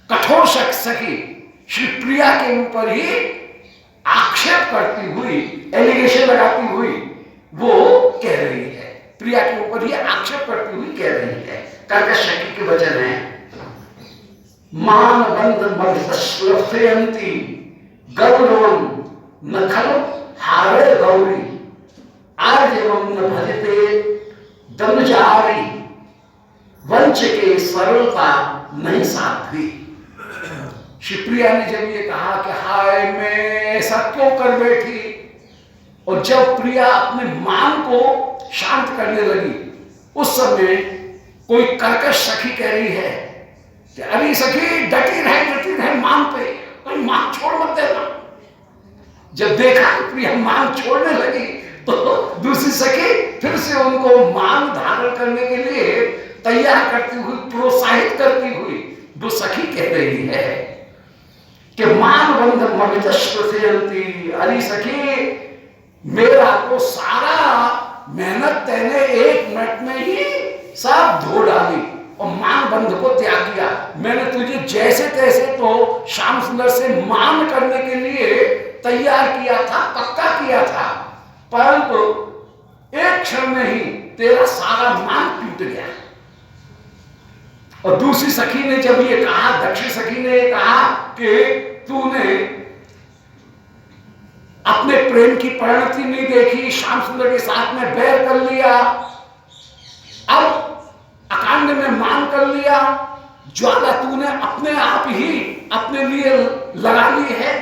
A: कठोर सखी श्री प्रिया के ऊपर ही आक्षेप करती हुई, एलिगेशन लगाती हुई वो कह रही है, प्रिया के ऊपर ही आक्षेप करती हुई कह रही है। कर्कश सखी के वचन है, मान बंध मधुश्लफयंती गौरवम न खलु हारे गौरी, आर्यवम न भजते दमजारी, वंच के सरलता नहीं साध्वी। शिवप्रिया ने जब ये कहा कि हाय मैं ऐसा क्यों कर बैठी, और जब प्रिया अपने मान को शांत करने लगी, उस समय कोई कर्कश सखी कह रही है कि अरे सखी डटी रहे मान पे, कोई मान छोड़ मत देना। जब देखा कि प्रिया मान छोड़ने लगी तो दूसरी सखी फिर से उनको मान धारण करने के लिए तैयार करती हुई, प्रोत्साहित करती हुई वो सखी कह रही है कि मान बंध मवितश्वसयन्ति, अरे सखी मेरा तो सारा मेहनत तेने 1 मिनट में ही सब धो डाली और मान बंध को त्याग किया। मैंने तुझे जैसे तैसे तो श्याम सुंदर से मान करने के लिए तैयार किया था, पक्का किया था, परंतु एक क्षण में ही तेरा सारा मान टूट गया। और दूसरी सखी ने जब ये कहा, दक्षिण सखी ने कहा कि तूने अपने प्रेम की परिणति नहीं देखी, श्याम सुंदर के साथ में बैर कर लिया, अब अकांड में मान कर लिया, ज्वाला तूने अपने आप ही अपने लिए लगा ली है।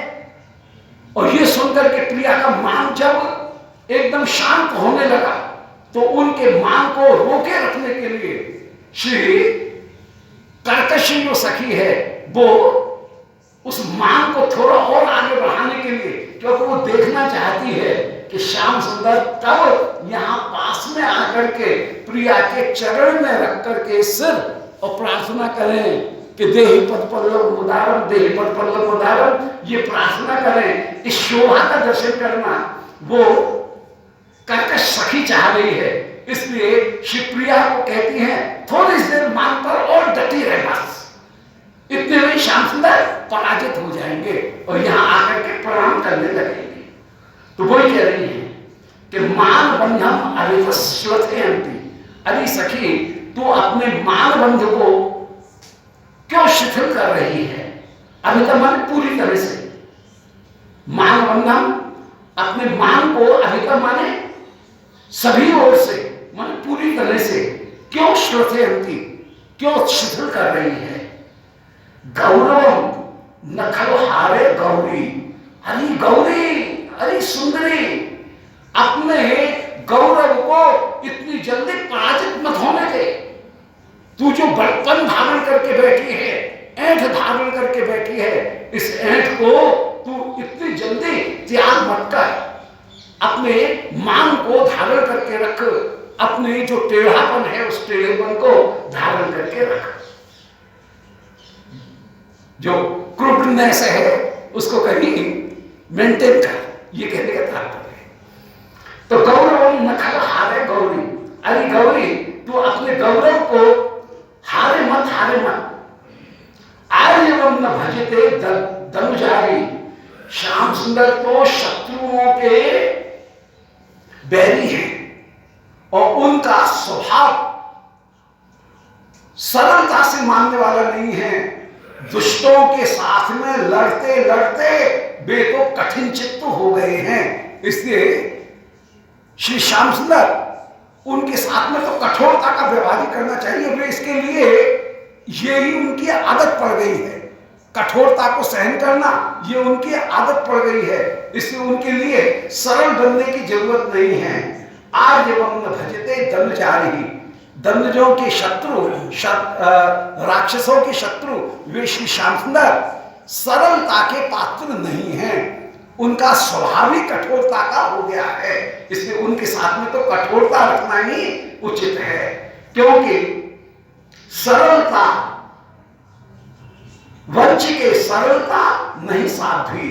A: और ये सुनकर के प्रिया का मान जब एकदम शांत होने लगा तो उनके मान को रोके रखने के लिए श्री कर्कशी जो सखी है वो उस मान को थोड़ा और आगे बढ़ाने के लिए, क्योंकि वो देखना चाहती है कि श्याम सुंदर तब यहां पास में आकर के प्रिया के चरण में रख करके सिर और प्रार्थना करें कि देहि पद पल्लव मुदारम, देहि पद पल्लव मुदारम, ये प्रार्थना करें, इस शोभा का दर्शन करना वो कर्कश सखी चाह रही है। इसलिए शिवप्रिया को कहती हैं थोड़ी देर मान पर और डटी रहे, बस इतने में श्याम सुंदर पराजित हो जाएंगे और यहां आकर के प्रणाम करने लगेंगे। तो वही कह रही है कि मान बंधम अविवस्वथयन्ति, अरे सखी तू अपने मान बंध को क्यों शिथिल कर रही है? अभी तक मन पूरी तरह से मान बंधम, अपने मान को अभी तक माने सभी ओर से, मन पूरी तरह से क्यों श्रोथयन्ति, क्यों शिथिल कर रही है? गौरव न खलो हारे गौरी, अरे गौरी, अरे सुंदरी, अपने गौरव को इतनी जल्दी पराजित मत होने दे। तू जो बड़पन धारण करके बैठी है, ऐंठ धारण करके बैठी है, इस ऐंठ को तू इतनी जल्दी त्याग मत कर, अपने मान को धारण करके रख, अपने जो टेढ़ापन है उस टेढ़ेपन को धारण करके रख, जो क्रूडनेस है उसको कहीं मेंटेन कर, ये कहने का तात्पर्य है। तो गौरव न खल हारे गौरी, अरे गौरी तू अपने गौरव को हारे मत, हारे मत। आर्यवम न भजते धनुजारी, श्याम सुंदर तो शत्रुओं के बैरी हैं और उनका स्वभाव सरलता से मानने वाला नहीं है। दुष्टों के साथ में लड़ते लड़ते वे तो कठिन चित्त हो गए हैं। इसलिए श्री श्याम सुंदर उनके साथ में तो कठोरता का व्यवहार करना चाहिए, वे इसके लिए ये ही उनकी आदत पड़ गई है, कठोरता को सहन करना ये उनकी आदत पड़ गई है। इसलिए उनके लिए सरल बनने की जरूरत नहीं है। आर्यवम न भजते दनुजारी, दनुजों के शत्रु, राक्षसों के शत्रु वे श्री श्याम सुंदर सरलता के पात्र नहीं हैं, उनका स्वभाव ही कठोरता का हो गया है। इसलिए उनके साथ में तो कठोरता रखना ही उचित है, क्योंकि सरलता वंचिके सरलता नहीं साध्वी,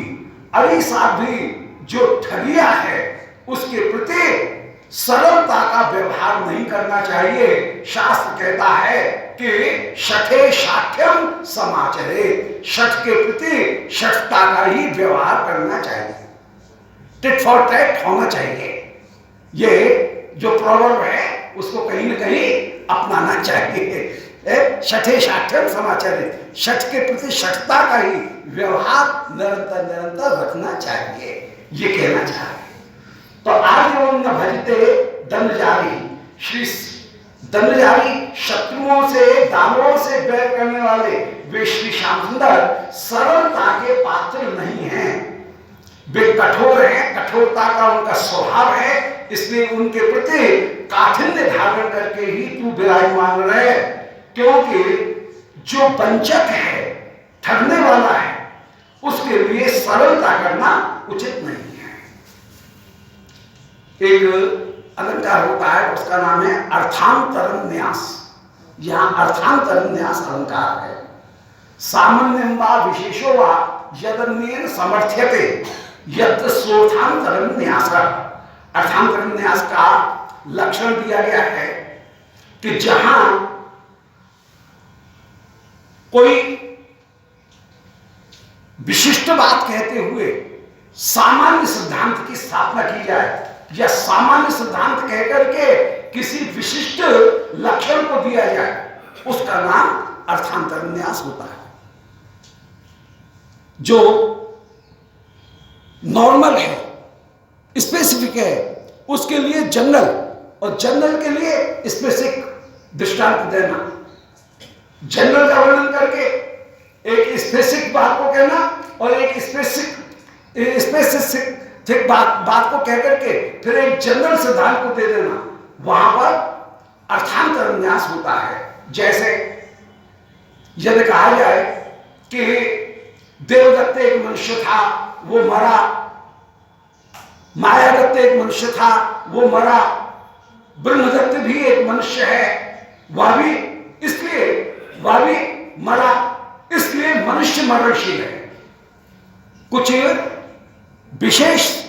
A: अरे साध्वी जो ठगिया है उसके प्रति सरलता का व्यवहार नहीं करना चाहिए। शास्त्र कहता है कि शठे शाठ्यम समाचरे, शठ के प्रति शठता का ही व्यवहार करना चाहिए, टिट फॉर टैट होना चाहिए। ये जो प्रॉवर्ब है उसको कहीं न कहीं अपनाना चाहिए। शठे शाठ्यम समाचरे, शठ के प्रति शठता का ही व्यवहार निरंतर निरंतर रखना चाहिए, ये कहना चाहिए। तो आर्यवम न भजते दनुजारी, श्री दनुजारी शत्रुओं से दानवों से बैर करने वाले वे श्री श्याम सुंदर सरलता के पात्र नहीं हैं, वे कठोर हैं, कठोरता का उनका स्वभाव है। इसलिए उनके प्रति काठिन्य धारण करके ही तू विराजमान रहे, क्योंकि जो वंचक है, ठगने वाला है, उसके लिए सरलता करना उचित नहीं है। एक अलंकार होता है, उसका नाम है अर्थांतरन्यास। यहां अर्थांतरन्यास अलंकार है। सामान्यं वा विशेषो वा यदन्येन समर्थ्यते यत् सोर्थांतरन्यास। अर्थांतरन्यास का लक्षण दिया गया है कि जहां कोई विशिष्ट बात कहते हुए सामान्य सिद्धांत की स्थापना की जाए या सामान्य सिद्धांत कहकर के किसी विशिष्ट लक्षण को दिया जाए, उसका नाम अर्थांतरन्यास होता है। जो नॉर्मल है, स्पेसिफिक है, उसके लिए जनरल और जनरल के लिए स्पेसिफिक दृष्टांत देना। जनरल का वर्णन करके एक स्पेसिफिक बात को कहना और एक स्पेसिफिक बात को कह करके फिर एक जनरल सिद्धांत को दे देना, वहां पर अर्थांतरन्यास होता है। जैसे यदि कहा जाए कि देवदत्त एक मनुष्य था, वो मरा, मायादत्त एक मनुष्य था, वो मरा, ब्रह्मदत्त भी एक मनुष्य है, वह भी मरा, इसलिए मनुष्य मरणशील है। कुछ विशेष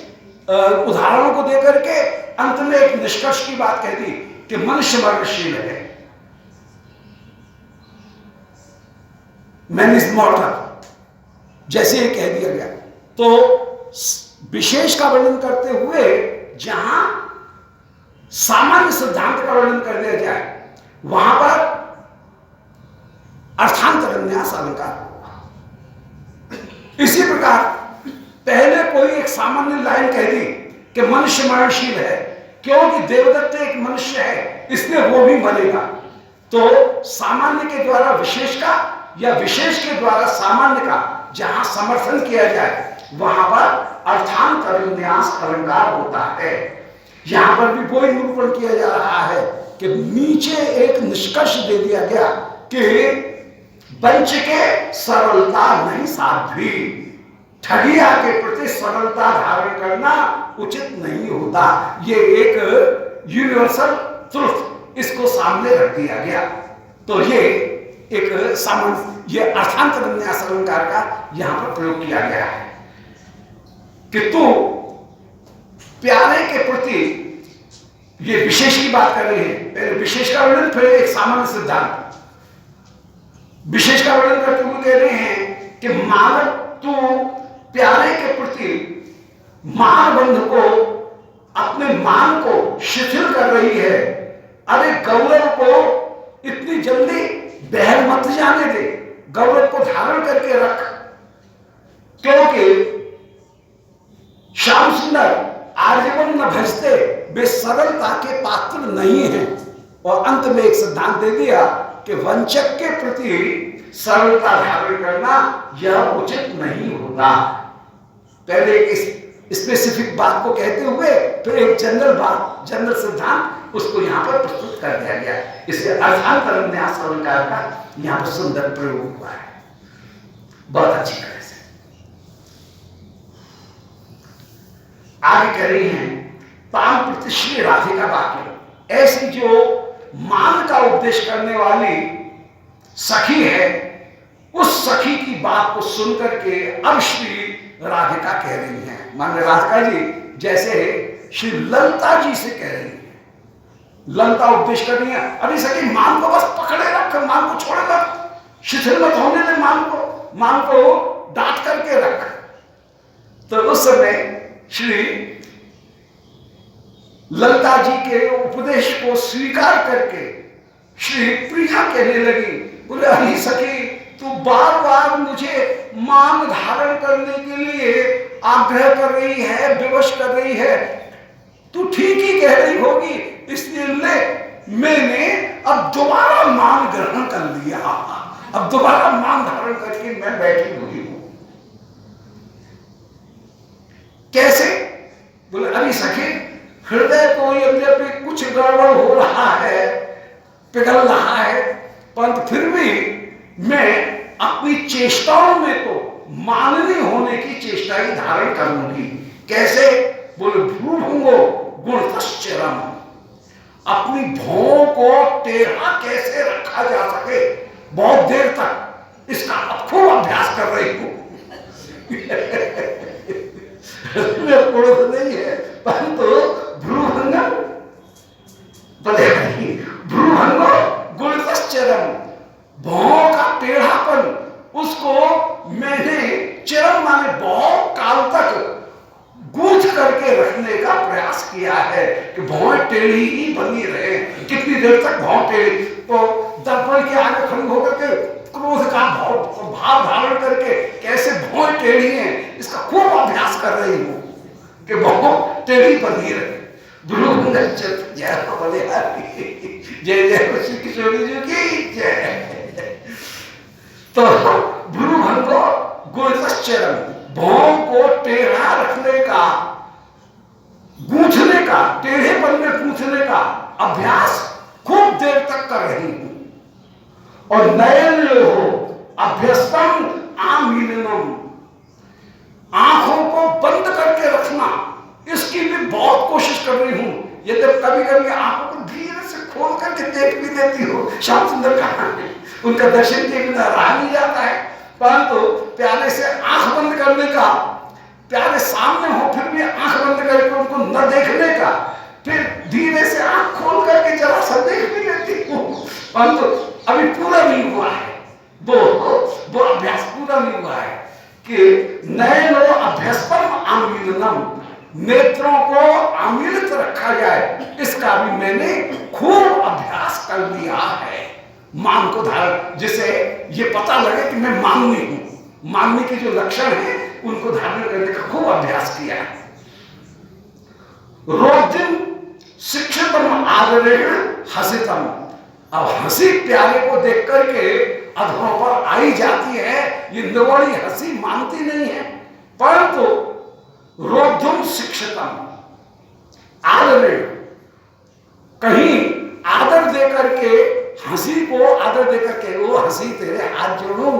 A: उदाहरणों को देकर के अंत में एक निष्कर्ष की बात कह दी कि मनुष्य मरणशील है, मैन इज मॉर्टल, जैसे ये कह दिया गया। तो विशेष का वर्णन करते हुए जहां सामान्य सिद्धांत का वर्णन कर दिया जाए, वहां पर अर्थांतरन्यास अलंकार होगा। इसी प्रकार पहले कोई एक सामान्य लाइन कह दी कि मनुष्य मरणशील है, क्योंकि देवदत्त एक मनुष्य है इसलिए वो भी मरेगा। तो सामान्य के द्वारा विशेष का या विशेष के द्वारा सामान्य का जहां समर्थन किया जाए, वहां पर अर्थांतरन्यास अलंकार होता है। यहां पर भी कोई निरूपण किया जा रहा है कि नीचे एक निष्कर्ष दे दिया गया कि वंच के सरलता नहीं साध्वी, ठगिया के प्रति सरलता धारण करना उचित नहीं होता। ये एक यूनिवर्सल ट्रुथ, इसको सामने रख दिया गया। तो ये एक सामान्य, ये अर्थांतरन्यास अलंकार का यहां पर प्रयोग किया गया है कि तू प्यारे के प्रति, ये विशेष की बात कर रही है, पहले विशेष का वर्णन फिर एक सामान्य सिद्धांत। विशेष का वर्णन करते हुए कह रहे हैं कि मानव तू प्यारे के प्रति मान बंध को, अपने मान को शिथिल कर रही है। अरे गौरव को इतनी जल्दी बहर मत जाने दे, गौरव को धारण करके रख, क्योंकि श्याम सुंदर आजीवन न भजते, वे सरलता के पात्र नहीं है। और अंत में एक सिद्धांत दे दिया कि वंचक के प्रति सरलता धारण करना यह उचित नहीं होता। पहले एक स्पेसिफिक बात को कहते हुए फिर एक जनरल बात, जनरल सिद्धांत, उसको यहां पर प्रस्तुत कर दिया गया। इसलिए अर्थांतरन्यास अलंकार का यहां पर सुंदर प्रयोग हुआ है, बहुत अच्छी तरह से। आगे कह रही हैं, ताम प्रति श्री राधिका वाक्य, ऐसी जो मान का उपदेश करने वाली सखी है, उस सखी की बात को सुनकर के अब श्री राधिका कह रही हैं। मान राधिका जी जैसे श्री ललिता जी से कह रही है, ललिता उपदेश कर रही है, अरे सखी मान को बस पकड़े रख, मान को छोड़े मत, शिथिल मत होने दे, मान को डांट करके रख। तो उस समय श्री ललिता जी के उपदेश को स्वीकार करके श्री प्रिया कहने लगी, बोले अरे सखी तू बार बार मुझे मान धारण करने के लिए आग्रह कर रही है, विवश कर रही है, तू ठीक ही कह रही होगी, इसलिए मैंने अब दोबारा मान ग्रहण कर लिया, अब दोबारा मान धारण करके मैं बैठी हुई हूं। कैसे? बोले अरे सखी हृदय तो यद्यपि कुछ गड़बड़ हो रहा है, पिघल रहा है, परंतु फिर भी मैं अपनी चेष्टाओं में तो माननी होने की चेष्टा ही धारण करूंगी। कैसे? बोले भ्रूभंगो गुणतश्चरम, अपनी भौं को टेढ़ा कैसे रखा जा सके बहुत देर तक, इसका अब खूब अभ्यास कर रही हूं। क्रोध नहीं है, परंतु भ्रूभंगम भ्रूभंगो गुणतश्चरम, भौं का टेढ़ापन, उसको मैंने चरम माने बहुत काल तक गूंथ करके रखने का प्रयास किया है कि भौं टेढ़ी ही बनी रहे। कितनी देर तक भौं टेढ़ी, तो दर्पण के आगे खड़ी होकर के क्रोध का भाव धारण करके कैसे भौं टेढ़ी है, इसका खूब अभ्यास कर रही हूं कि भौं टेढ़ी बनी रहे। जय जय श्री किशोरी जी की जय। तो भ्रूभंगो गुणतश्चरम, भौं को टेढ़ा रखने का, गूंथने का, टेढ़ेपन में गूंथने का अभ्यास खूब देर तक कर रही हूं। और नयन हो अभ्यस्तम आमीनम, आंखों को बंद करके रखना, इसकी भी बहुत कोशिश कर रही हूं। ये जब कभी कभी आंखों को धीरे से खोल करके देख भी देती हो, श्याम सुंदर कहां है, उनका दर्शन के बिना रहा नहीं जाता है, परंतु प्यारे से आंख बंद करने का, प्यारे सामने हो फिर भी आंख बंद करके उनको न देखने का, फिर धीरे से आंख खोल करके जरा सा देख भी लेती हूं, परंतु अभी पूरा नहीं हुआ है, वो अभ्यास पूरा नहीं हुआ है कि नयनो अभ्यस्तम आमीनम, नेत्रों को आमीलित रखा जाए, इसका भी मैंने खूब अभ्यास कर लिया है। मान को धारण, जिसे ये पता लगे कि मैं माननी हूं, मानने के जो लक्षण हैं उनको धारण करने का खूब अभ्यास किया है। रोदिन शिक्षितम आदरेण हसितम, अब हंसी प्यारे को देख करके अधरों पर आई जाती है, ये निवड़ी हंसी मानती नहीं है, परंतु रोधुम शिक्षितम आदरेण, कहीं आदर दे करके, हंसी को आदर दे करके, वो हंसी तेरे हाथ जोड़ूं,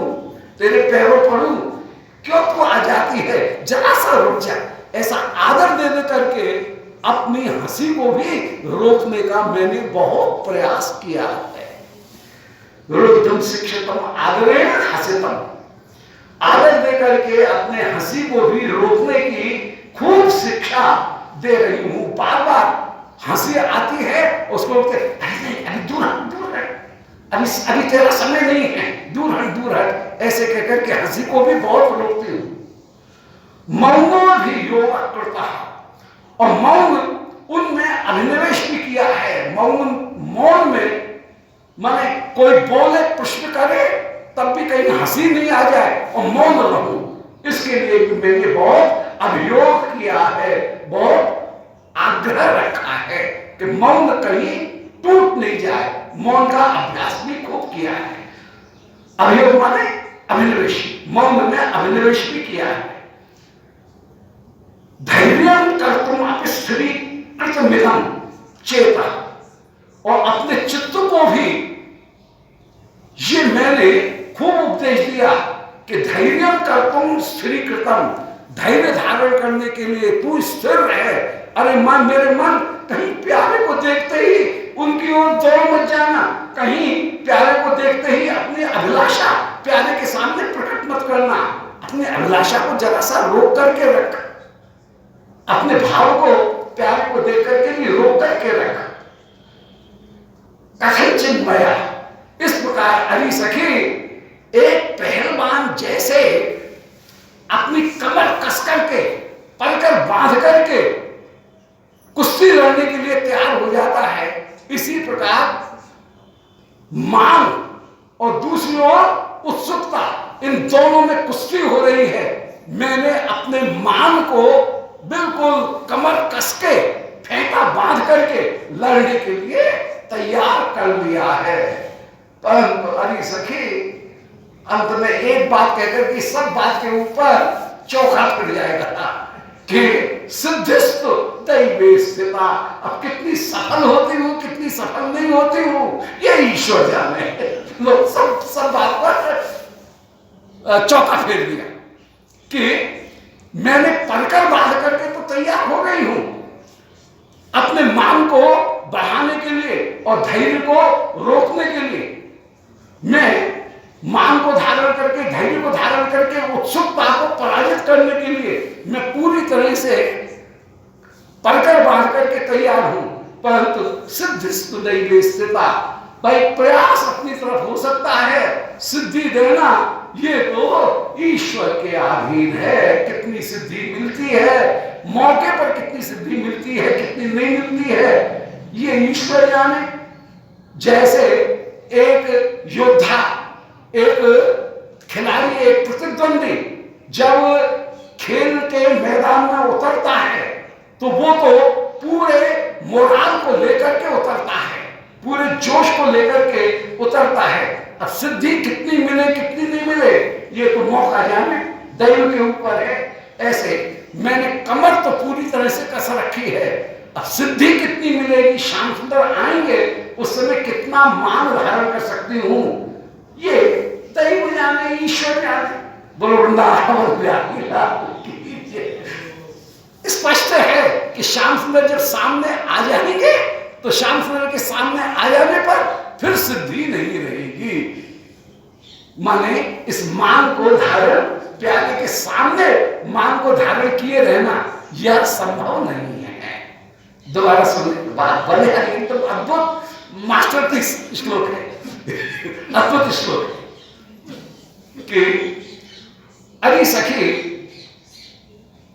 A: तेरे पैरों पड़ूं, क्यों तू आ जाती है, जरा सा रुक जा, ऐसा आदर दे दे करके अपनी हंसी को भी रोकने का मैंने बहुत प्रयास किया है। रोधुम शिक्षितम आदरेण हसितम, आदर दे करके अपने हंसी को भी रोकने की खूब शिक्षा दे रही हूं। बार बार हंसी आती है, उसको बोलते अभी दूर हट, अभी तेरा समय नहीं है, दूर हट, ऐसे कहकर के हंसी को भी बहुत रोकती हूं। मौनो भी योग करता है, और मौन उनमें अभिनिवेश भी किया है। मौन में माने कोई बोले, पुष्प करे, तब भी कहीं हंसी नहीं आ जाए और मौन रहूं, इसके लिए भी मैंने बहुत अभियोग किया है, बहुत आग्रह रखा है कि मौन कहीं टूट नहीं जाए, मौन का अभ्यास भी खूब किया है। अभियोग माने अभिनिवेश, मौन में अभिनिवेश भी किया है। धैर्य कर्तुम स्थिरी कृतमिदं चेता, और अपने चित्त को भी ये मैंने खूब उपदेश दिया कि धैर्य कर्तुम स्थिरीकृतम, धैर्य धारण करने के लिए तू स्थिर रहे। अरे मन, मेरे मन, कहीं प्यारे को देखते ही उनकी ओर दौड़ मत जाना, कहीं प्यारे को देखते ही अपनी अभिलाषा प्यारे के सामने प्रकट मत करना, अपनी अभिलाषा को जरा सा रोक करके रख, अपने भाव को प्यारे को देख करके भी रोक करके रख। कथनचित मया, इस प्रकार अरे सखी, एक पहलवान जैसे अपनी कमर कस करके, पलकर बांध करके कुश्ती लड़ने के लिए तैयार हो जाता है, इसी प्रकार मांग और दूसरी ओर उत्सुकता, इन दोनों में कुश्ती हो रही है। मैंने अपने मान को बिल्कुल कमर कस के, फेंटा बांध करके लड़ने के लिए तैयार कर लिया है। परंतु अरे सखी, अंत में एक बात कहकर कि सब बात के ऊपर चौखा पड़ जाएगा कि सिद्धिस्तु दैवे स्थिता। अब कितनी सफल होती हूँ, कितनी सफल नहीं होती हूँ, ये ईश्वर जाने। लोग सब बात पर चौका फेर दिया कि मैंने पलकर बांध करके तो तैयार हो गई हूं, अपने मान को बढ़ाने के लिए और धैर्य को रोकने के लिए, मैं मान को धारण करके, धैर्य को धारण करके उत्सुकता को पराजित करने के लिए मैं पूरी तरह से परकर बांध करके तैयार हूं। परंतु सिद्धिस्तु दैवे स्थिता, भाई प्रयास अपनी तरफ हो सकता है, सिद्धि देना ये तो ईश्वर के अधीन है। कितनी सिद्धि मिलती है, मौके पर कितनी सिद्धि मिलती है, कितनी नहीं मिलती है, ये ईश्वर जाने। जैसे एक योद्धा, एक खिलाड़ी, एक प्रतिद्वंदी जब खेल के मैदान में उतरता है तो वो तो पूरे मोराल को लेकर के उतरता है, पूरे जोश को लेकर के उतरता है। अब सिद्धि कितनी मिले कितनी नहीं मिले ये तो मौका जाने, दैव के ऊपर है। ऐसे मैंने कमर तो पूरी तरह से कस रखी है, अब सिद्धि कितनी मिलेगी, श्याम सुंदर आएंगे उस समय कितना मान धारण कर सकती हूं, ये दैव जाने, ईश्वर जाने। बोलो वृंदावन स्पष्ट है कि श्याम सुंदर जब सामने आ जाएंगे तो श्याम सुंदर के सामने आ जाने पर फिर सिद्धि नहीं रहेगी। माने इस मान को धारण, प्यारे के सामने मान को धारण किए रहना यह संभव नहीं है। दोबारा सुनने के बाद बड़े एकदम अद्भुत मास्टरपीस श्लोक है, अद्भुत श्लोक कि अरे सखी,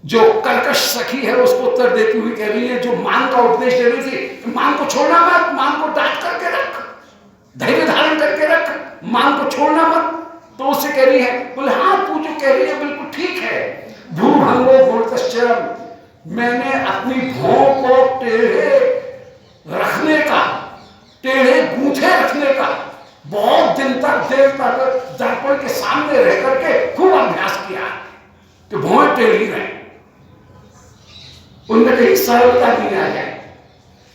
A: जो कर्कश सखी है उसको उत्तर देती हुई कह रही है, जो मान का उपदेश दे रही थी, मान को छोड़ना मत, मान को डांट करके रख, धैर्य धारण करके रख, मान को छोड़ना मत। तो उससे कह रही है, बोले हाँ तू जो कह रही है बिल्कुल ठीक है। भूभंगो गुणतश्चरम, मैंने अपनी भौं को टेढ़े रखने का, टेढ़े गूंथे रखने का बहुत दिन तक, देर तक दर्पण के सामने रह करके खूब अभ्यास किया कि भौं टेढ़ी रहे, उनमें कहीं सरलता नहीं आ जाए।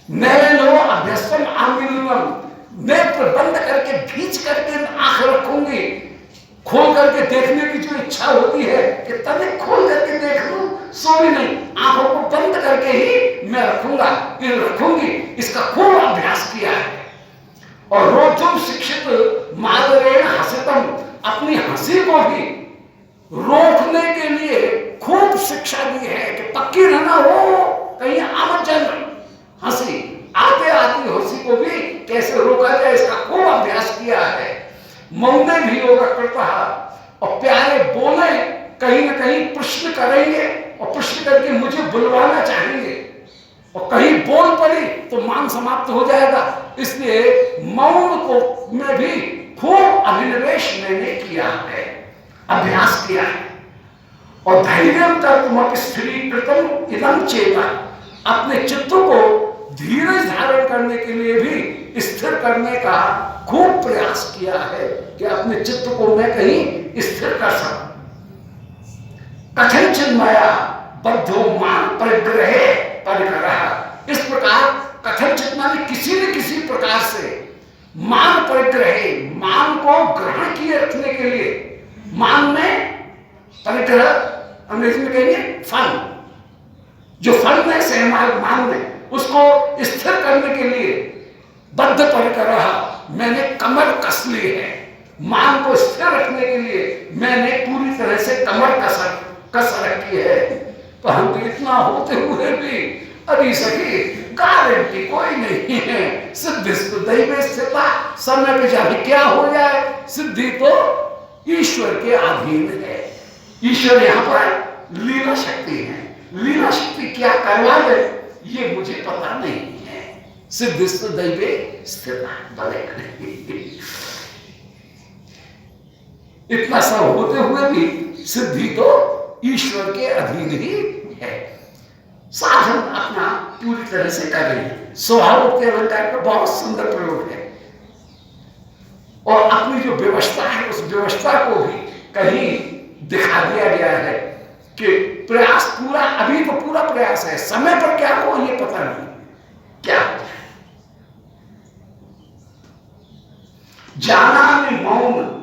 A: नयनो अभ्यस्तम आमिलम, नेत्र बंद करके भींच करके आंख रखूंगी, खोल करके देखने की जो इच्छा होती है कि तभी खोल करके देख लूं, सो भी नहीं, आंखों को बंद करके ही मैं रखूंगा, ये रखूंगी, इसका खूब अभ्यास किया है। और रोजुम शिक्षित मादरेण हसितम, अपनी हंसी को भी रोकने के लिए खूब शिक्षा दी है कि पक्की रहना हो, कहीं आमद जाना, हंसी आते आती हंसी को भी कैसे रोका जाए इसका खूब अभ्यास किया है। मौने भी योग करता है, और प्यारे बोले कहीं ना कहीं प्रश्न करेंगे और प्रश्न करके मुझे बुलवाना चाहेंगे, और कहीं बोल पड़ी तो मान समाप्त हो जाएगा। इसलिए मौन को में भी खूब अभिनिवेश मैंने किया है, अभ्यास किया है। और धैर्य कर्तुम स्थिरीकृतम इदं चेता, अपने चित्त को धीरज धारण करने के लिए भी स्थिर करने का खूब प्रयास किया है कि अपने चित्त को मैं कहीं स्थिर कर सकूं। कथनचिन माया बद्धो मान परिग्रह परिग्रह, इस प्रकार कथनचित माने किसी न किसी प्रकार से मान परिग्रह, मान को ग्रहण किए रखने के लिए, मान में परिग्रह अंग्रेजी में कहेंगे फल, जो फल में से मान में उसको स्थिर करने के लिए बद्ध परिग्रह मैंने कमर कस ली है। मान को स्थिर रखने के लिए मैंने पूरी तरह से कमर कस रखी है। परंतु इतना होते हुए भी अभी सखी गारंटी कोई नहीं है, सिद्धिस्तु दैवे स्थिता, समय पे जाके क्या हो जाए, सिद्धि तो ईश्वर के अधीन है। ईश्वर यहाँ पर लीला शक्ति है, लीला शक्ति क्या करवा दे ये मुझे पता नहीं है। सिद्धिस्तु दैवे स्थिता बने इतना सब होते हुए भी सिद्धि तो ईश्वर के अधीन ही है। साधन अपना पूरी तरह से कर रहे हैं। स्वभाव के अलंकार का बहुत सुंदर प्रयोग है, और अपनी जो व्यवस्था है उस व्यवस्था को भी कहीं दिखा दिया गया है कि प्रयास पूरा, अभी तो पूरा प्रयास है, समय पर क्या हो ये पता नहीं क्या हो जाए। जाना में मौन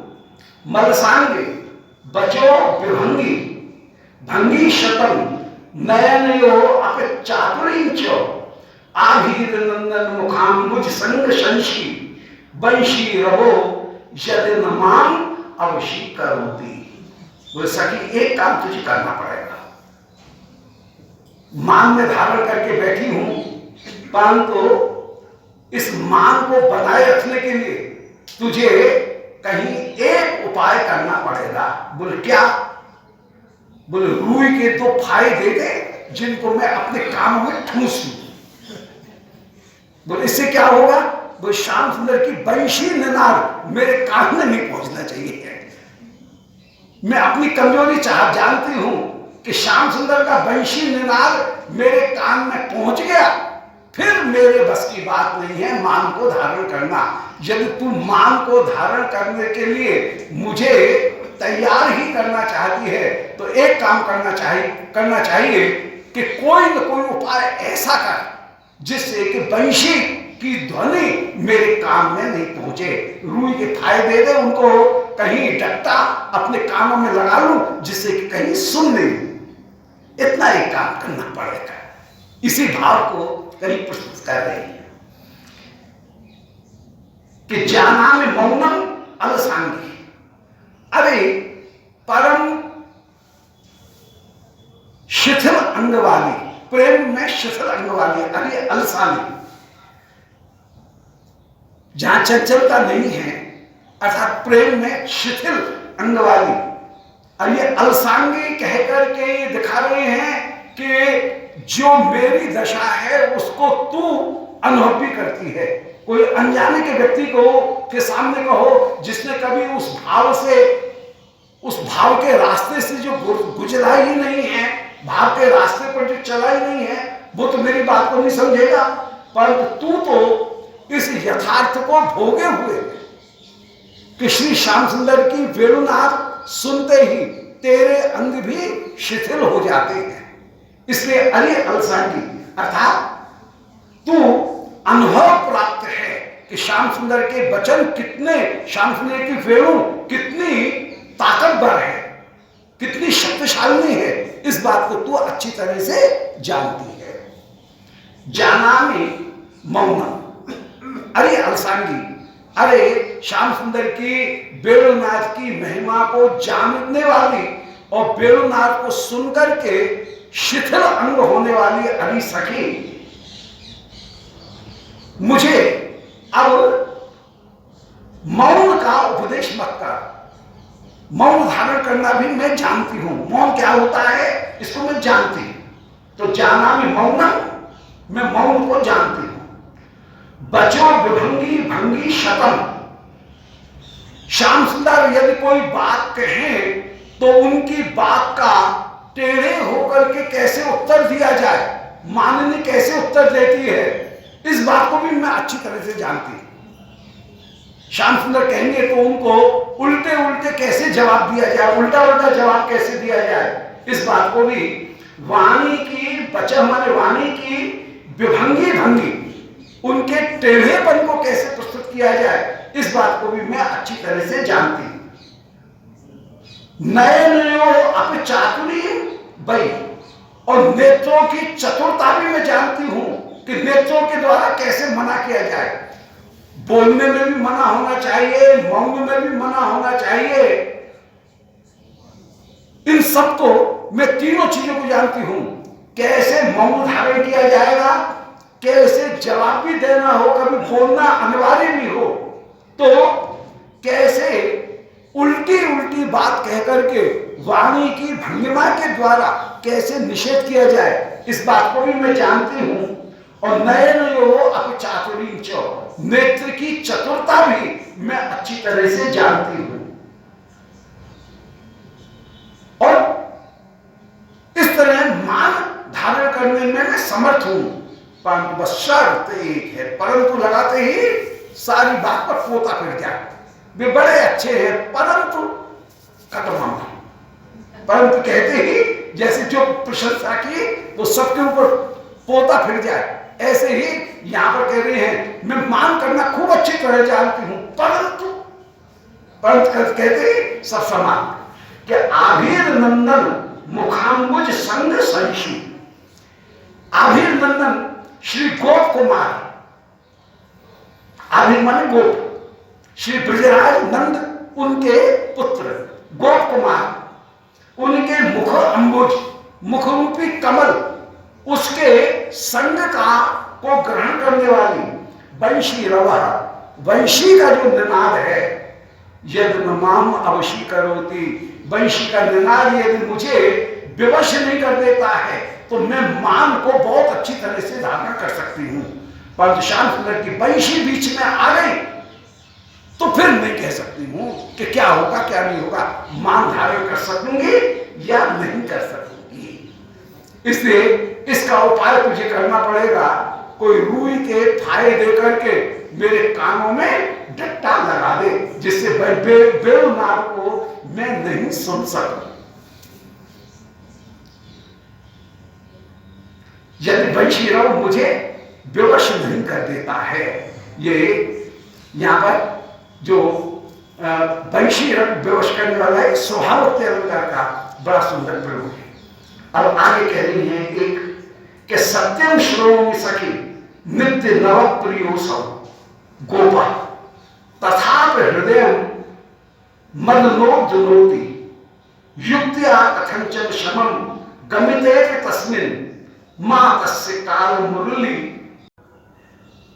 A: मलसांगे बचो विभंगी, भंगी शतम नयनयो अपे चातुरींचो आभीर नंदन मुखाम्बुज संग संशी बंशी रहो यदि न मांग अवशी करोती। बोले सखी एक काम तुझे करना पड़ेगा, मान में धारण करके बैठी हूं, परंतु इस मान को बनाए रखने के लिए तुझे कहीं एक उपाय करना पड़ेगा। बोले क्या? बोले रूई के दो फाये दे दे जिनको मैं अपने कानों में ठूस लूं। बोले इससे क्या होगा? बोले श्याम सुंदर की बंशी निनाद मेरे कान में नहीं पहुंचना चाहिए। मैं अपनी कमजोरी जानती हूं कि श्याम सुंदर का बंशी निनाद मेरे कान में पहुंच गया, फिर मेरे बस की बात नहीं है मान को धारण करना। यदि तू मान को धारण करने के लिए मुझे तैयार ही करना चाहती है तो एक काम करना चाहिए कि कोई न कोई उपाय ऐसा कर जिससे कि बंशी की ध्वनि मेरे कान में नहीं पहुंचे। रूई के फाये दे दे, उनको कहीं डट्टा अपने कानों में लगा लूं जिससे कि कहीं सुन नहीं। इतना एक काम करना पड़ेगा। इसी भाव को कहीं प्रस्तुत कर रही है कि जाना में मौनम अलसांगी। अरे परम शिथिल अंग वाली, प्रेम में शिथिल अंग वाली, अरे अलसानी, जहां चंचलता नहीं है अर्थात प्रेम में शिथिल अंग वाली। और ये अलसांगी कहकर के ये दिखा रहे हैं कि जो मेरी दशा है उसको तू अनुभव भी करती है। कोई अनजाने के व्यक्ति को के सामने कहो जिसने कभी उस भाव के रास्ते से जो गुजरा ही नहीं है, भाव के रास्ते पर जो चला ही नहीं है, वो तो मेरी बात को नहीं समझेगा। परंतु तू तो इस यथार्थ को भोगे हुए कि श्री श्याम सुंदर की वेणुनाद सुनते ही तेरे अंग भी शिथिल हो जाते हैं। इसलिए अरे अलसांगी अर्थात तू अनुभव प्राप्त है कि श्याम सुंदर के वचन कितने, श्याम सुंदर की वेणु कितनी ताकतवर है, कितनी शक्तिशाली है, इस बात को तू अच्छी तरह से जानती है। जाना में मौनम, अरे अलसांगी, अरे श्याम सुंदर की वेणुनाद की महिमा को जानने वाली और वेणुनाद को सुनकर के शिथिल अंग होने वाली अरे सखी, मुझे अब मौन का उपदेश मत कर। मौन धारण करना भी मैं जानती हूं, मौन क्या होता है इसको मैं जानती हूं। तो जाना में मौनम, मैं मौन को जानती हूं। बचो विभंगी भंगी शतम, श्याम सुंदर यदि कोई बात कहे तो उनकी बात का टेढ़े होकर के कैसे उत्तर दिया जाए, माननी कैसे उत्तर देती है, इस बात को भी मैं अच्छी तरह से जानती हूं। श्याम सुंदर कहेंगे तो उनको उल्टे उल्टे कैसे जवाब दिया जाए, उल्टा उल्टा जवाब कैसे दिया जाए, इस बात को भी वाणी की बचा माने वाणी की विभंगी भंगी, उनके टेढ़ेपन को कैसे प्रस्तुत किया जाए, इस बात को भी मैं अच्छी तरह से जानती हूं। नयनयो अपि चातुरी बई, और नेत्रों की चतुरता भी मैं जानती हूं कि नेत्रों के द्वारा कैसे मना किया जाए। बोलने में भी मना होना चाहिए, मौन में भी मना होना चाहिए। इन सब को मैं तीनों चीजों को जानती हूं। कैसे मौन धारण किया जाएगा, कैसे जवाब भी देना हो, कभी बोलना अनिवार्य भी हो, तो कैसे उल्टी उल्टी बात कहकर के वाणी की भंगिमा के द्वारा कैसे निषेध किया जाए, इस बात को भी मैं जानती हूं। और नयनयो अपि चातुरी च, नेत्र की चतुरता भी मैं अच्छी तरह से जानती हूं। और इस तरह मान धारण करने में मैं समर्थ हूं, परंतु बस शर्त एक है, परंतु लगाते ही सारी बात पर पोता फिर जाए। वे बड़े अच्छे हैं परंतु खत्म, परंतु कहते ही जैसे जो प्रशंसा की वो सबके ऊपर पोता फिर जाए, ऐसे ही यहां पर कह रहे हैं मैं मान करना खूब अच्छी तरह जानती हूं, परंतु कहते ही सब समान कि आभीर नंदन मुखाम्बुज संग संशी। आभीर नंदन श्री गोप कुमार अभिमन्यु गोप, श्री ब्रजराज नंद उनके पुत्र गोप कुमार, उनके मुख अंबुज, मुखरूपी कमल, उसके संग का को ग्रहण करने वाली वंशी रवा, वंशी का जो निनाद है, यदि माम अवशी करोति, वंशी का निनाद यदि मुझे विवश नहीं कर देता है तो मैं मान को बहुत अच्छी तरह से धारण कर सकती हूं, पर श्याम सुंदर की वंशी बीच में आ गई तो फिर मैं कह सकती हूं कि क्या होगा क्या नहीं होगा, मान धारण कर सकूंगी या नहीं कर सकूंगी। इसलिए इसका उपाय तुझे करना पड़ेगा, कोई रुई के फाये दे करके मेरे कानों में डट्टा लगा दे, जिससे बेलनाद को मैं नहीं सुन सकूं। यदि वंशीरव मुझे विवश नहीं कर देता है, ये यहां पर जो वंशीरव विवश करने वाला है, स्वभाव के अलंकार का बड़ा सुंदर प्रयोग है। अब आगे कह रही है एक कि सत्यम श्रोमि सखी नित्य नव प्रियोसव गोपा तथापि हृदय मदनोद्योति युक्त्या कथंचन शमम गमिते तस्मिन् मां तस्य काल मुरली।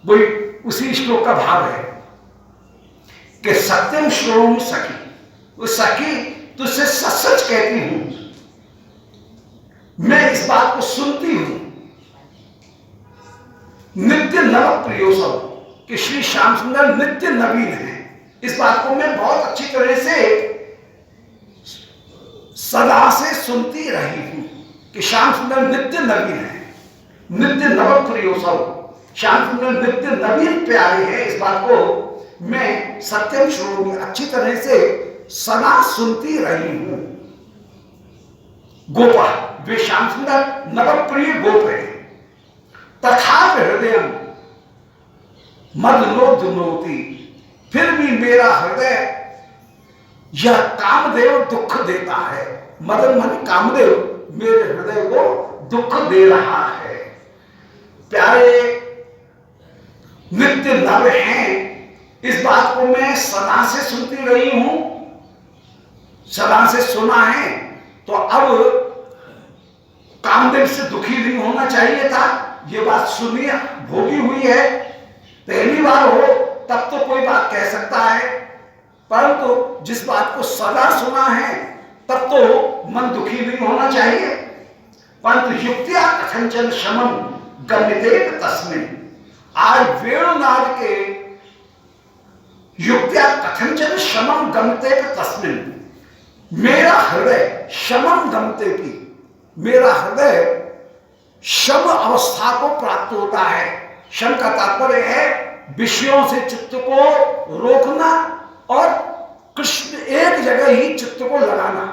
A: वही उसी श्लोक का भाव है कि सत्यम श्रोमि सखी, वो सखी तुझसे सच सच कहती हूं, मैं इस बात को सुनती हूं, नित्य नव प्रियोसव, कि श्री श्याम सुंदर नित्य नवीन है, इस बात को मैं बहुत अच्छी तरह से सदा से सुनती रही हूं कि श्याम सुंदर नित्य नवीन है, नित्य नव प्रियोसव, श्याम सुंदर नित्य नवीन प्यारे हैं, इस बात को मैं सत्यम श्रोमि अच्छी तरह से सदा सुनती रही हूं। गोपा, वे श्याम सुंदर नवप्रिय गोप है। तथापि हृदय मदनोद्योति, फिर भी मेरा हृदय यह कामदेव दुख देता है। मदन मन कामदेव मेरे हृदय को दुख दे रहा है। प्यारे नित्य नव हैं, इस बात को मैं सदा से सुनती रही हूं, सदा से सुना है, तो अब कामदेव से दुखी नहीं होना चाहिए था। ये बात सुनी भोगी हुई है, पहली बार हो तब तो कोई बात कह सकता है, परंतु जिस बात को सदा सुना है तब तो मन दुखी नहीं होना चाहिए। परंतु युक्त्या कथंचन शमम गम्यते तस्मिन्, आज वेणुनाद के युक्त्या कथंचन शमम गम्यते तस्मिन्, मेरा हृदय शमम गम्यते की, मेरा हृदय शम अवस्था को प्राप्त होता है। शम का तात्पर्य है विषयों से चित्त को रोकना और कृष्ण एक जगह ही चित्त को लगाना,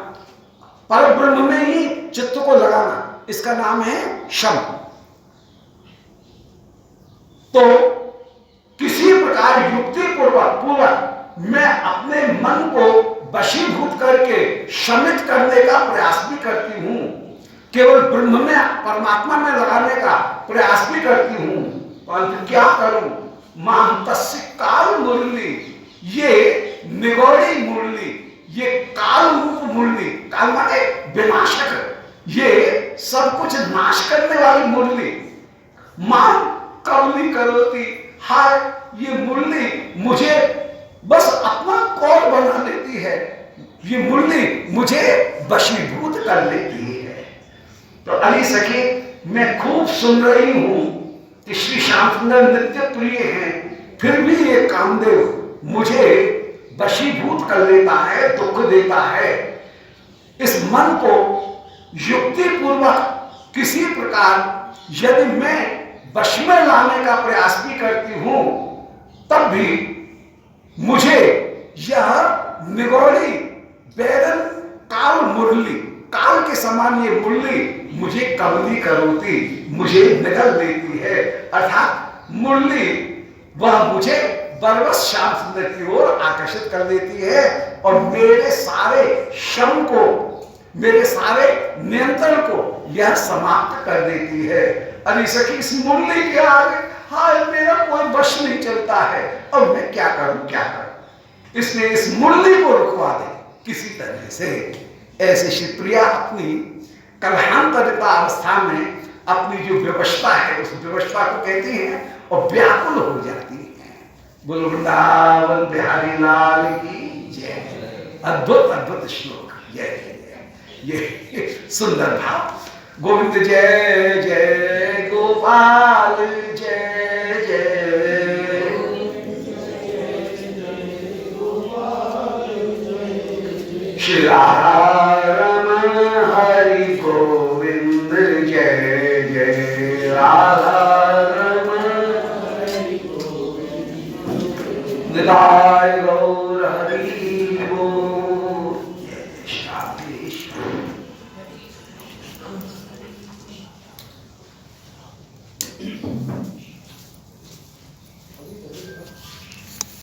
A: पर ब्रह्म में ही चित्त को लगाना, इसका नाम है शम। तो किसी प्रकार युक्ति पूर्वक मैं अपने मन को वशीभूत करके शमित करने का प्रयास भी करती हूं, केवल ब्रह्म में परमात्मा में लगाने का प्रयास भी करती हूं, परंतु क्या करूं, मां तस्य काल मुरली, ये निगौड़ी मुरली, ये काल रूप मुरली, काल माने विनाशक, ये सब कुछ नाश करने वाली मुरली, मां कवली करोती, हाय ये मुरली मुझे बस अपना कौर बना लेती है, ये मुरली मुझे वशीभूत कर लेती है। तो अली सखी मैं खूब सुन रही हूं कि श्री श्याम सुंदर नित्य प्रिय हैं, फिर भी ये कामदेव मुझे वशीभूत कर लेता है, दुख देता है। इस मन को युक्ति पूर्वक किसी प्रकार यदि मैं वश में लाने का प्रयास भी करती हूं, तब भी मुझे यह निगौड़ी बैरन काल मुरली, काल के समान ये मुरली मुझे कवली करोती, मुझे निगल देती है, अर्थात मुरली वह मुझे बरबस श्याम सुंदर की ओर आकर्षित कर देती है और मेरे सारे शम को, मेरे सारे नियंत्रण को यह समाप्त कर देती है। अरे सखी इस मुरली के आगे हाय मेरा कोई बश नहीं चलता है, अब मैं क्या करूं क्या करूं। इसने इस मुरली को रुकवा दे किसी तरह से। ऐसे शिवप्रिया अपनी कलहांतरिता अवस्था में अपनी जो व्यवस्था है उस व्यवस्था को कहती हैं और व्याकुल हो जाती है। बोलो वृंदावन बिहारी लाल की जय। अद्भुत अद्भुत श्लोक, जय ये सुंदर भाव। गोविंद जय जय गोपाल जय जय, श्री रमण हरि गोविंद जय जय, राधा रमण निताय गौर हरि